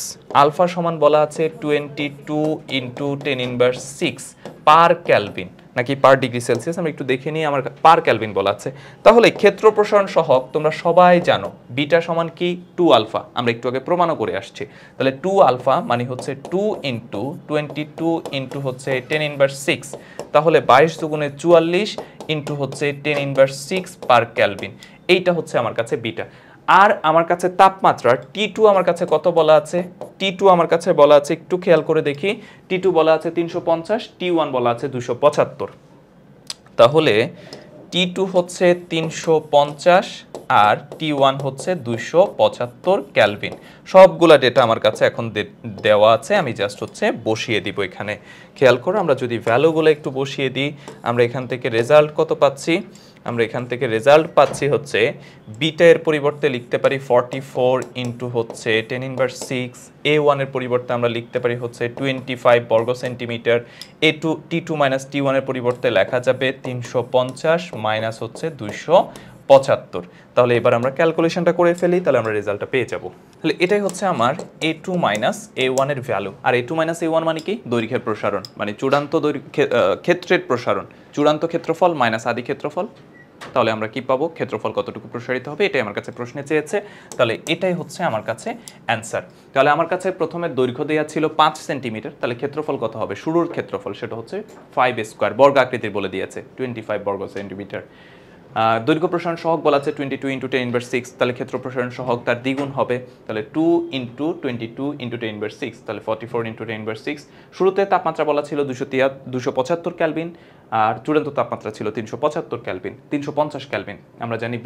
S1: আলফা সমান বলা আছে 22 × 10⁻⁶ পার কেলভিন নাকি পার ডিগ্রি সেলসিয়াস, আমরা একটু দেখে নিই, আমার পার কেলভিন বলা আছে। তাহলে ক্ষেত্র প্রসারণ সহগ তোমরা সবাই জানো, বিটা সমান কি 2 আলফা, আমরা একটু আগে প্রমাণও করে আসছি। তাহলে 2 আলফা মানে হচ্ছে 2 × 22 × হচ্ছে 10⁻⁶, তাহলে 22 দুগুণে 44 ইন্টু হচ্ছে 10⁻⁶ পার কেলভিন, এইটা হচ্ছে আমার কাছে বিটা। আর আমার কাছে তাপমাত্রা T2 আমার কাছে কত বলা আছে, T2 আমার কাছে বলা আছে, একটু খেয়াল করে দেখি, T2 বলা আছে 350, T1 বলা আছে 275, তাহলে T2 হচ্ছে 350 আর T1 হচ্ছে 275 কেলভিন। সবগুলা ডেটা আমার কাছে এখন দেওয়া আছে, আমি জাস্ট হচ্ছে বসিয়ে দিব এখানে। খেয়াল করো, আমরা যদি ভ্যালুগুলো একটু বসিয়ে দিই, আমরা এখান থেকে রেজাল্ট কত পাচ্ছি? আমরা এখান থেকে রেজাল্ট পাচ্ছি হচ্ছে বিটা এর পরিবর্তে লিখতে পারি 44 ইন্টু হচ্ছে 10⁻6, A1 এর পরিবর্তে আমরা লিখতে পারি হচ্ছে 25 বর্গ সেন্টিমিটার, T2 মাইনাস T1 এর পরিবর্তে লেখা যাবে 350 মাইনাস হচ্ছে 275। তাহলে এবার আমরা ক্যালকুলেশনটা করে ফেলি, তাহলে আমরা রেজাল্টটা পেয়ে যাব। তাহলে এটাই হচ্ছে আমার A2 মাইনাস A1 এর ভ্যালু। আর A2 মাইনাস A1 মানে কি? দৈর্ঘ্যের প্রসারণ, মানে চূড়ান্ত ক্ষেত্রের প্রসারণ, চূড়ান্ত ক্ষেত্রফল মাইনাস আদি ক্ষেত্রফল। তাহলে আমরা কি পাবো? ক্ষেত্রফল কতটুকু প্রসারিত হবে, এটাই আমার কাছে প্রশ্নে চেয়েছে। তাহলে এটাই হচ্ছে আমার কাছে অ্যান্সার। তাহলে আমার কাছে প্রথমে দৈর্ঘ্য দেওয়া ছিল 5 সেন্টিমিটার, তাহলে ক্ষেত্রফল কত হবে? শুরুর ক্ষেত্রফল সেটা হচ্ছে 5 স্কোয়ার, বর্গ আকৃতির বলে দিয়েছে 25 বর্গ সেন্টিমিটার। দৈর্ঘ্য প্রসারণ সহগ বলা আছে 22 ইন্টু 10⁻6, তাহলে ক্ষেত্র প্রসারণ সহগ তার দ্বিগুণ হবে, তাহলে 2 ইন্টু 22 ইন্টু 10⁻6, তাহলে 44 ইন্টু 10⁻6। শুরুতে তাপমাত্রা বলা ছিল 275 কেলভিন, আর চূড়ান্ত তাপমাত্রা ছিল 375 কেলভিন, 350 কেলভিন। আমরা জানি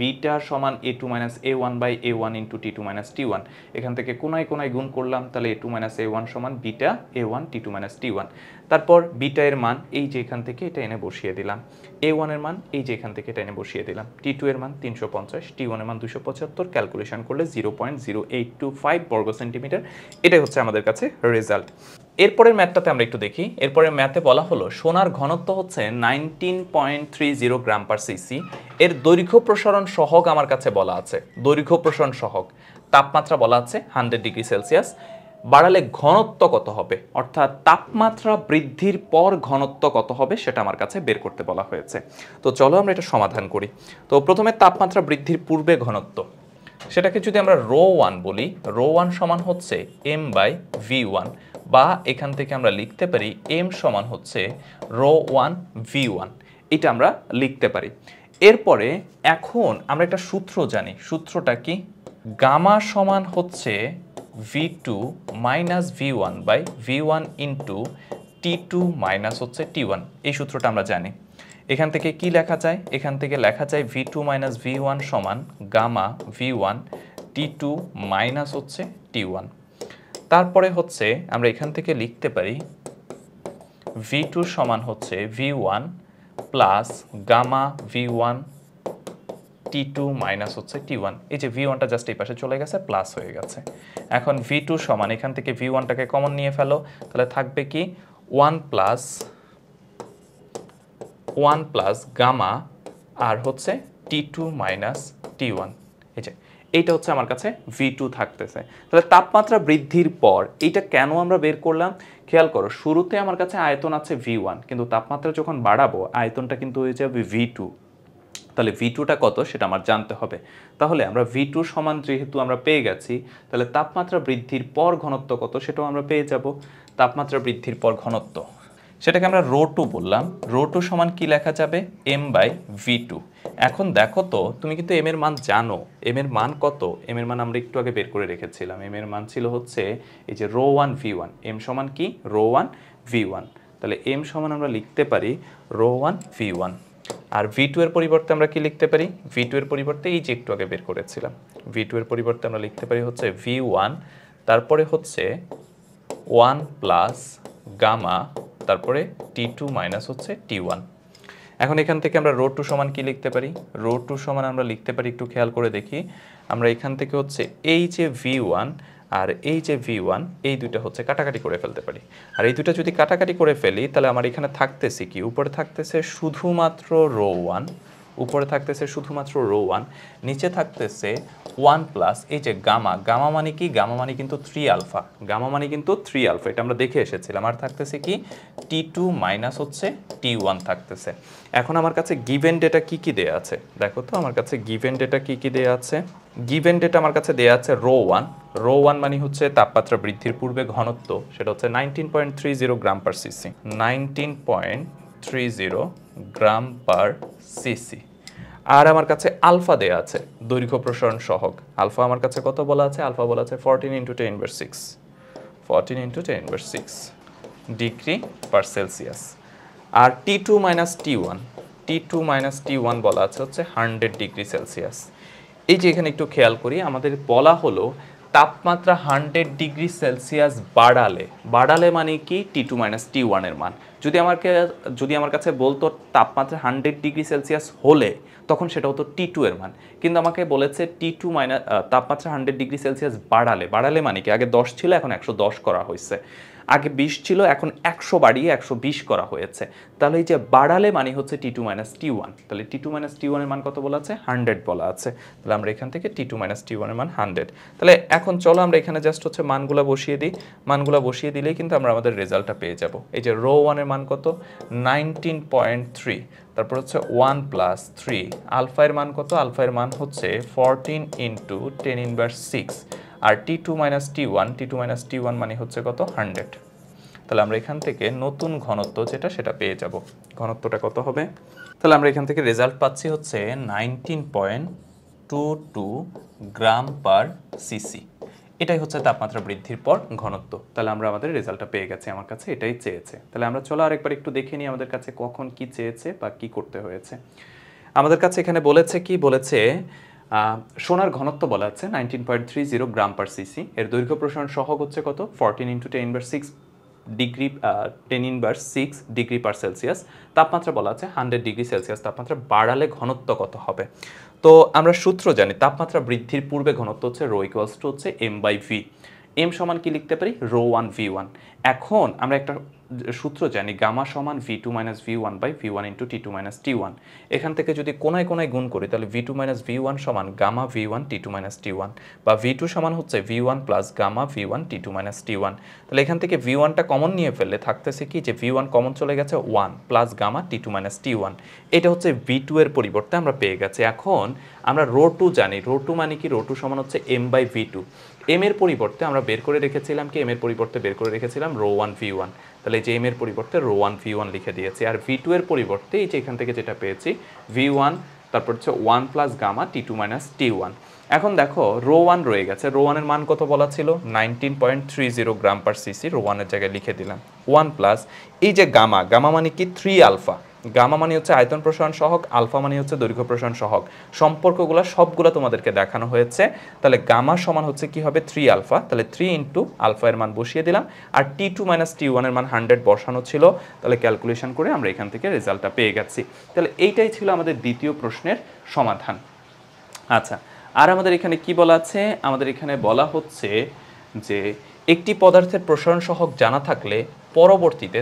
S1: বিটা সমান A2 minus A1 by A1 into T2 minus T1। এখান থেকে কোনায় কোনায় গুণ করলাম, তাহলে A2 মাইনাস A1 সমান beta A1 T2 minus T1। তারপর বিটা এর মান এই যে এখান থেকে এটা এনে বসিয়ে দিলাম, A1 এর মান এই যে এখান থেকে এটা এনে বসিয়ে দিলাম, T2 এর মান 350, T1 এর মান 275, ক্যালকুলেশন করলে 0.0825 বর্গ সেন্টিমিটার। এটাই হচ্ছে আমাদের কাছে রেজাল্ট। এরপরের ম্যাথটাতে আমরা একটু দেখি। এরপরের ম্যাথে বলা হলো সোনার ঘনত্ব হচ্ছে 19.30 গ্রাম পার সিসি, এর দৈর্ঘ্য প্রসারণ সহগ আমার কাছে বলা আছে, দৈর্ঘ্য প্রসারণ সহগ। তাপমাত্রা বলা আছে 100 ডিগ্রি সেলসিয়াস, বাড়ালে ঘনত্ব কত হবে, অর্থাৎ তাপমাত্রা বৃদ্ধির পর ঘনত্ব কত হবে সেটা আমার কাছে বের করতে বলা হয়েছে। তো চলো আমরা এটা সমাধান করি। তো প্রথমে তাপমাত্রা বৃদ্ধির পূর্বে ঘনত্ব, সেটাকে যদি আমরা ρ1 বলি, ρ1 সমান হচ্ছে m/v1, বা এখান থেকে আমরা লিখতে পারি m সমান হচ্ছে ρ1 v1, এটা আমরা লিখতে পারি। এরপরে এখন আমরা একটা সূত্র জানি, সূত্রটা কি? গামা সমান হচ্ছে v2 minus v1 by v1 into T2 minus হচ্ছে T1, এই সূত্রটা আমরা জানি। এখান থেকে কি লেখা যায়? এখান থেকে লেখা যায় v2 মাইনাস v1 সমান গামা v1 T2 মাইনাস হচ্ছে T1। তারপরে হচ্ছে আমরা এখান থেকে লিখতে পারি v2 সমান হচ্ছে v1 plus gamma v1 T2 minus হচ্ছে T1। এই যে v1টা জাস্ট এই পাশে চলে গেছে, প্লাস হয়ে গেছে। এখন v2 সমান, এখান থেকে v1টাকে কমন নিয়ে ফেলো, তাহলে থাকবে কি 1 প্লাস গামা আর হচ্ছে T2 মাইনাস T1। এই যে এইটা হচ্ছে আমার কাছে v2 থাকতেছে। তাহলে তাপমাত্রা বৃদ্ধির পর এইটা কেন আমরা বের করলাম? খেয়াল করো, শুরুতে আমার কাছে আয়তন আছে v1, কিন্তু তাপমাত্রা যখন বাড়াবো আয়তনটা কিন্তু হয়ে যাবে v2। তাহলে v2টা কত সেটা আমার জানতে হবে। তাহলে আমরা v2 সমান যেহেতু আমরা পেয়ে গেছি, তাহলে তাপমাত্রা বৃদ্ধির পর ঘনত্ব কত সেটাও আমরা পেয়ে যাব। তাপমাত্রা বৃদ্ধির পর ঘনত্ব, সেটাকে আমরা ρ2 বললাম। ρ2 সমান কি লেখা যাবে? m/v2। এখন দেখো তো, তুমি কিন্তু m এর মান জানো। m এর মান কত? m এর মান আমরা একটু আগে বের করে রেখেছিলাম। m এর মান ছিল হচ্ছে এই যে ρ1 v1। m সমান কি? ρ1 v1। তাহলে m সমান আমরা লিখতে পারি ρ1 v1। আর v2 এর পরিবর্তে আমরা কি লিখতে পারি? v2 এর পরিবর্তে এই যে একটু আগে বের করেছিলাম, v2 এর পরিবর্তে আমরা লিখতে পারি হচ্ছে v1, তারপরে হচ্ছে 1 প্লাস গামা, তারপরে T2 মাইনাস হচ্ছে T1। এখন এখান থেকে আমরা ρ2 সমান কি লিখতে পারি? ρ2 সমান আমরা লিখতে পারি, একটু খেয়াল করে দেখি, আমরা এখান থেকে হচ্ছে এই যে v1 আর এই যে v1, এই দুইটা হচ্ছে কাটাকাটি করে ফেলতে পারি। আর এই দুইটা যদি কাটাকাটি করে ফেলি, তাহলে আমার এখানে থাকতেছে কি? উপরে থাকতেছে শুধুমাত্র ρ1, উপরে থাকতেছে শুধুমাত্র ρ1, নিচে থাকতেছে 1 প্লাস এই যে গামা। গামা মানে কি? গামা মানে কিন্তু 3 আলফা, গামা মানে কিন্তু 3 আলফা, এটা আমরা দেখে এসেছিলাম। আর থাকতেছে কি? T2 মাইনাস হচ্ছে T1 থাকতেছে। এখন আমার কাছে গিভেন ডেটা কি কি দেয়া আছে দেখো তো, আমার কাছে গিভেন ডেটা কি কি দেয়া আছে? গিভেন ডেটা আমার কাছে দেয়া আছে ρ1। ρ1 মানে হচ্ছে তাপমাত্রা বৃদ্ধির পূর্বে ঘনত্ব, সেটা হচ্ছে 19.30 গ্রাম পার সিসি, 19.30 গ্রাম পার সিসি। আর আমার কাছে আলফা দেয়া আছে, দৈর্ঘ্য প্রসারণ সহগ। আলফা আমার কাছে কত বলা আছে? আলফা বলা আছে 14 into 10⁻6, 14 into 10⁻6 degree per Celsius. আর T2 minus T1, T2 minus T1 বলা আছে হচ্ছে 100 ডিগ্রি সেলসিয়াস। এই যে এখানে একটু খেয়াল করি, আমাদের বলা হলো তাপমাত্রা 100 ডিগ্রি সেলসিয়াস বাড়ালে মানে কি T2 মাইনাস T1 এর মান। যদি আমার কাছে বলতো তাপমাত্রা 100 ডিগ্রি সেলসিয়াস হলে, তখন সেটা হতো T2 এর মান। কিন্তু আমাকে বলেছে T2 মাইনাস তাপমাত্রা 100 ডিগ্রি সেলসিয়াস বাড়ালে মানে কি, আগে 10 ছিল এখন 110 করা হয়েছে, আগে 20 ছিল এখন 100 বাড়িয়ে 120 করা হয়েছে। তাহলে এই যে বাড়ালে মানে হচ্ছে T2 মাইনাস T1। তাহলে T2 মাইনাস T1 এর মান কত বলা আছে? 100 বলা আছে। তাহলে আমরা এখান থেকে T2 মাইনাস T1 এর মান 100। তাহলে এখন চলো আমরা এখানে জাস্ট হচ্ছে মানগুলো বসিয়ে দিই। মানগুলো বসিয়ে দিলেই কিন্তু আমরা আমাদের রেজাল্টটা পেয়ে যাব। এই যে রো 1 এর মান কত? 19.3। তারপর হচ্ছে 1 প্লাস 3। আলফা এর মান কত? আলফা এর মান হচ্ছে 14 ইন্টু 10 ইনভার্স 6। আর T2 মাইনাস T1 মানে হচ্ছে কত? 100। তাহলে আমরা এখান থেকে নতুন ঘনত্ব যেটা সেটা পেয়ে যাব। ঘনত্বটা কত হবে? তাহলে আমরা এখান থেকে রেজাল্ট পাচ্ছি হচ্ছে 19.22 গ্রাম পার সিসি। এটাই হচ্ছে তাপমাত্রা বৃদ্ধির পর ঘনত্ব। তাহলে আমরা আমাদের রেজাল্টটা পেয়ে গেছি, আমার কাছে এটাই চেয়েছে। তাহলে আমরা চলো আরেকবার একটু দেখে নিই আমাদের কাছে কখন কি চেয়েছে বা কি করতে হয়েছে। আমাদের কাছে এখানে বলেছে কি, বলেছে সোনার ঘনত্ব বলা আছে 19.30 গ্রাম পার সিসি। এর দৈর্ঘ্য প্রসারণ সহগ হচ্ছে কত? 14 into 10 inverse 6 degree 10 inverse 6 degree per Celsius. তাপমাত্রা বলা আছে 100 ডিগ্রি সেলসিয়াস। তাপমাত্রা বাড়ালে ঘনত্ব কত হবে? তো আমরা সূত্র জানি, তাপমাত্রা বৃদ্ধির পূর্বে ঘনত্ব হচ্ছে রো ইকুয়ালস টু হচ্ছে এম বাই ভি। এম সমান কি লিখতে পারি? Rho 1 V1। এখন আমরা একটা সূত্র জানি, গামা সমান V2 minus V1 by V1 into T2 minus T1। এখান থেকে যদি কোনায় কোনায় গুণ করি তাহলে V2 মাইনাস V1 সমান gamma V1 T2 minus T1, বা V2 সমান হচ্ছে V1 plus gamma V1 T2 minus T1। তাহলে এখান থেকে V1টা কমন নিয়ে ফেললে থাকতেছে কি, যে V1 কমন চলে গেছে 1 plus gamma T2 minus T1। এটা হচ্ছে V2 এর পরিবর্তে আমরা পেয়ে গেছি। এখন আমরা রো 2 জানি, রো 2 মানে কি? রো 2 সমান হচ্ছে M বাই V2। এম এর পরিবর্তে আমরা বের করে রেখেছিলাম কি, এম এর পরিবর্তে বের করে রেখেছিলাম রো 1 V1। তাহলে এই যে এম এর পরিবর্তে রো 1 V1 লিখে দিয়েছি। আর V2 এর পরিবর্তে এই যে এখান থেকে যেটা পেয়েছি V1, তারপর হচ্ছে 1 plus gamma T2 minus T1। এখন দেখো রো 1 রয়ে গেছে। রো 1 এর মান কত বলা ছিল? 19.30 গ্রাম পার সিসি। রো 1 এর জায়গায় লিখে দিলাম 1 প্লাস এই যে গামা মানে কি 3 আলফা। গামা মানে হচ্ছে আয়তন প্রসারণ সহগ, আলফা মানে হচ্ছে দৈর্ঘ্য প্রসারণ সহগ। সম্পর্কগুলো সবগুলো তোমাদেরকে দেখানো হয়েছে। তাহলে গামা সমান হচ্ছে কি হবে? 3 আলফা। তাহলে 3 ইন্টু আলফা এর মান বসিয়ে দিলাম। আর T2 মাইনাস T1 এর মান 100 বসানো ছিল। তাহলে ক্যালকুলেশন করে আমরা এখান থেকে রেজাল্টটা পেয়ে গেছি। তাহলে এইটাই ছিল আমাদের দ্বিতীয় প্রশ্নের সমাধান। আচ্ছা, আর আমাদের এখানে কি বলা আছে? আমাদের এখানে বলা হচ্ছে যে একটি পদার্থের প্রসারণ সহগ জানা থাকলে পরবর্তীতে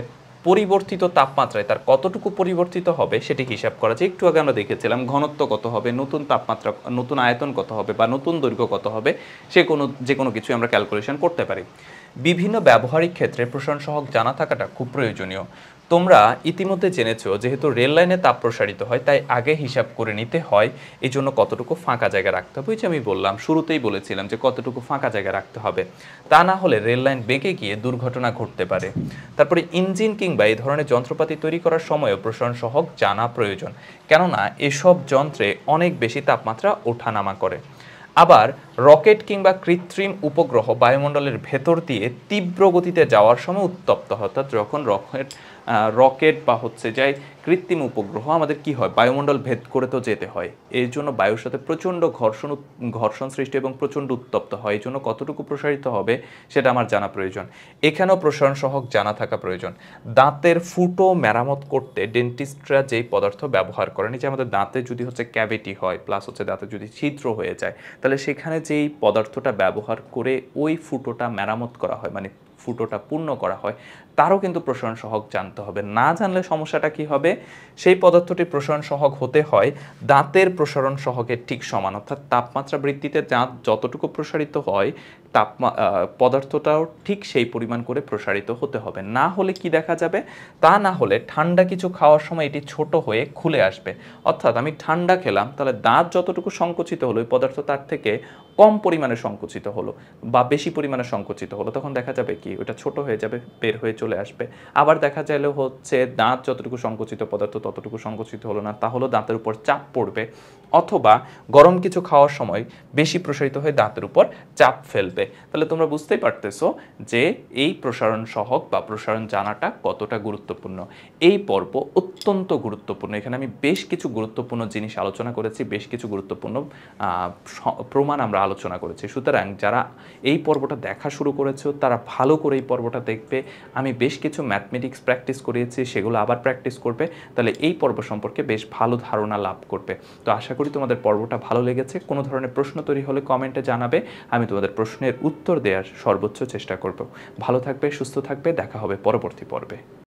S1: পরিবর্তিত তাপমাত্রায় তার কতটুকু পরিবর্তিত হবে সেটি হিসাব করা যায়। একটু আগে আমরা দেখেছিলাম ঘনত্ব কত হবে, নতুন তাপমাত্রা, নতুন আয়তন কত হবে বা নতুন দৈর্ঘ্য কত হবে, যে কোনো কিছু আমরা ক্যালকুলেশন করতে পারি। বিভিন্ন ব্যবহারিক ক্ষেত্রে প্রসারণ সহগ জানা থাকাটা খুব প্রয়োজনীয়। তোমরা ইতিমধ্যে জেনেছো যেহেতু রেল লাইনে তাপ প্রসারিত হয় তাই আগে হিসাব করে নিতে হয় এই জন্য কতটুকু ফাঁকা জায়গা রাখতে হবে। যে আমি বললাম শুরুতেই বলেছিলাম যে কতটুকু ফাঁকা জায়গা রাখতে হবে, তা না হলে রেল লাইন বেঁকে গিয়ে দুর্ঘটনা ঘটতে পারে। তারপরে ইঞ্জিন কিংবা এই ধরনের যন্ত্রপাতি তৈরি করার সময়ও প্রসারণ সহগ জানা প্রয়োজন, কেননা এসব যন্ত্রে অনেক বেশি তাপমাত্রা ওঠানামা করে। আবার রকেট কিংবা কৃত্রিম উপগ্রহ বায়ুমণ্ডলের ভেতর দিয়ে তীব্র গতিতে যাওয়ার সময় উত্তপ্ত হয়। অর্থাৎ যখন রকেট বা হচ্ছে যায় কৃত্রিম উপগ্রহ আমাদের কি হয়, বায়ুমণ্ডল ভেদ করে তো যেতে হয়, এই জন্য বায়ুর সাথে প্রচণ্ড ঘর্ষণ সৃষ্টি এবং প্রচণ্ড উত্তপ্ত হয়। এই জন্য কতটুকু প্রসারিত হবে সেটা আমার জানা প্রয়োজন। এখানেও প্রসারণ সহগ জানা থাকা প্রয়োজন। দাঁতের ফুটো মেরামত করতে ডেন্টিস্টরা যেই পদার্থ ব্যবহার করেন, যে আমাদের দাঁতে যদি হচ্ছে ক্যাভিটি হয় প্লাস হচ্ছে দাঁতে যদি ছিদ্র হয়ে যায়, তাহলে সেখানে যেই পদার্থটা ব্যবহার করে ওই ফুটোটা মেরামত করা হয়, মানে ফুটোটা পূর্ণ করা হয়, তারও কিন্তু প্রসারণ সহগ জানতে হবে। না জানলে সমস্যাটা কি হবে, সেই পদার্থটি প্রসারণ সহগ হতে হয় দাঁতের প্রসারণ সহগের ঠিক সমান। অর্থাৎ তাপমাত্রা বৃদ্ধিতে দাঁত যতটুকু প্রসারিত হয় পদার্থটাও ঠিক সেই পরিমাণ করে প্রসারিত হতে হবে। না হলে কি দেখা যাবে, তা না হলে ঠান্ডা কিছু খাওয়ার সময় এটি ছোট হয়ে খুলে আসবে। অর্থাৎ আমি ঠান্ডা খেলাম, তাহলে দাঁত যতটুকু সংকুচিত হলো ওই পদার্থ তার থেকে কম পরিমাণে সংকুচিত হলো বা বেশি পরিমাণে সংকুচিত হলো, তখন দেখা যাবে কি ওটা ছোট হয়ে যাবে, বের হয়ে চলে আসবে। আবার দেখা যাইলে হচ্ছে দাঁত যতটুকু সংকুচিত পদার্থ ততটুকু সংকুচিত হলো না, তাহলে দাঁতের উপর চাপ পড়বে, অথবা গরম কিছু খাওয়ার সময় বেশি প্রসারিত হয়ে দাঁতের উপর চাপ ফেলবে। তাহলে তোমরা বুঝতেই পারতেছো যে এই প্রসারণ সহক বা প্রসারণ জানাটা কতটা গুরুত্বপূর্ণ। এই পর্ব অত্যন্ত গুরুত্বপূর্ণ। এখানে আমি বেশ কিছু গুরুত্বপূর্ণ জিনিস আলোচনা করেছি, বেশ কিছু গুরুত্বপূর্ণ প্রমাণ আমরা আলোচনা করেছি। সুতরাং যারা এই পর্বটা দেখা শুরু করেছো তারা ভালো করে এই পর্বটা দেখবে। আমি বেশ কিছু ম্যাথমেটিক্স প্র্যাকটিস করিয়েছি, সেগুলো আবার প্র্যাকটিস করবে, তাহলে এই পর্ব সম্পর্কে বেশ ভালো ধারণা লাভ করবে। তো আশা করি তোমাদের পর্বটা ভালো লেগেছে। কোনো ধরনের প্রশ্ন তৈরি হলে কমেন্টে জানাবে, আমি তোমাদের প্রশ্নের উত্তর দেওয়ার সর্বোচ্চ চেষ্টা করব। ভালো থাকবে, সুস্থ থাকবে, দেখা হবে পরবর্তী পর্বে।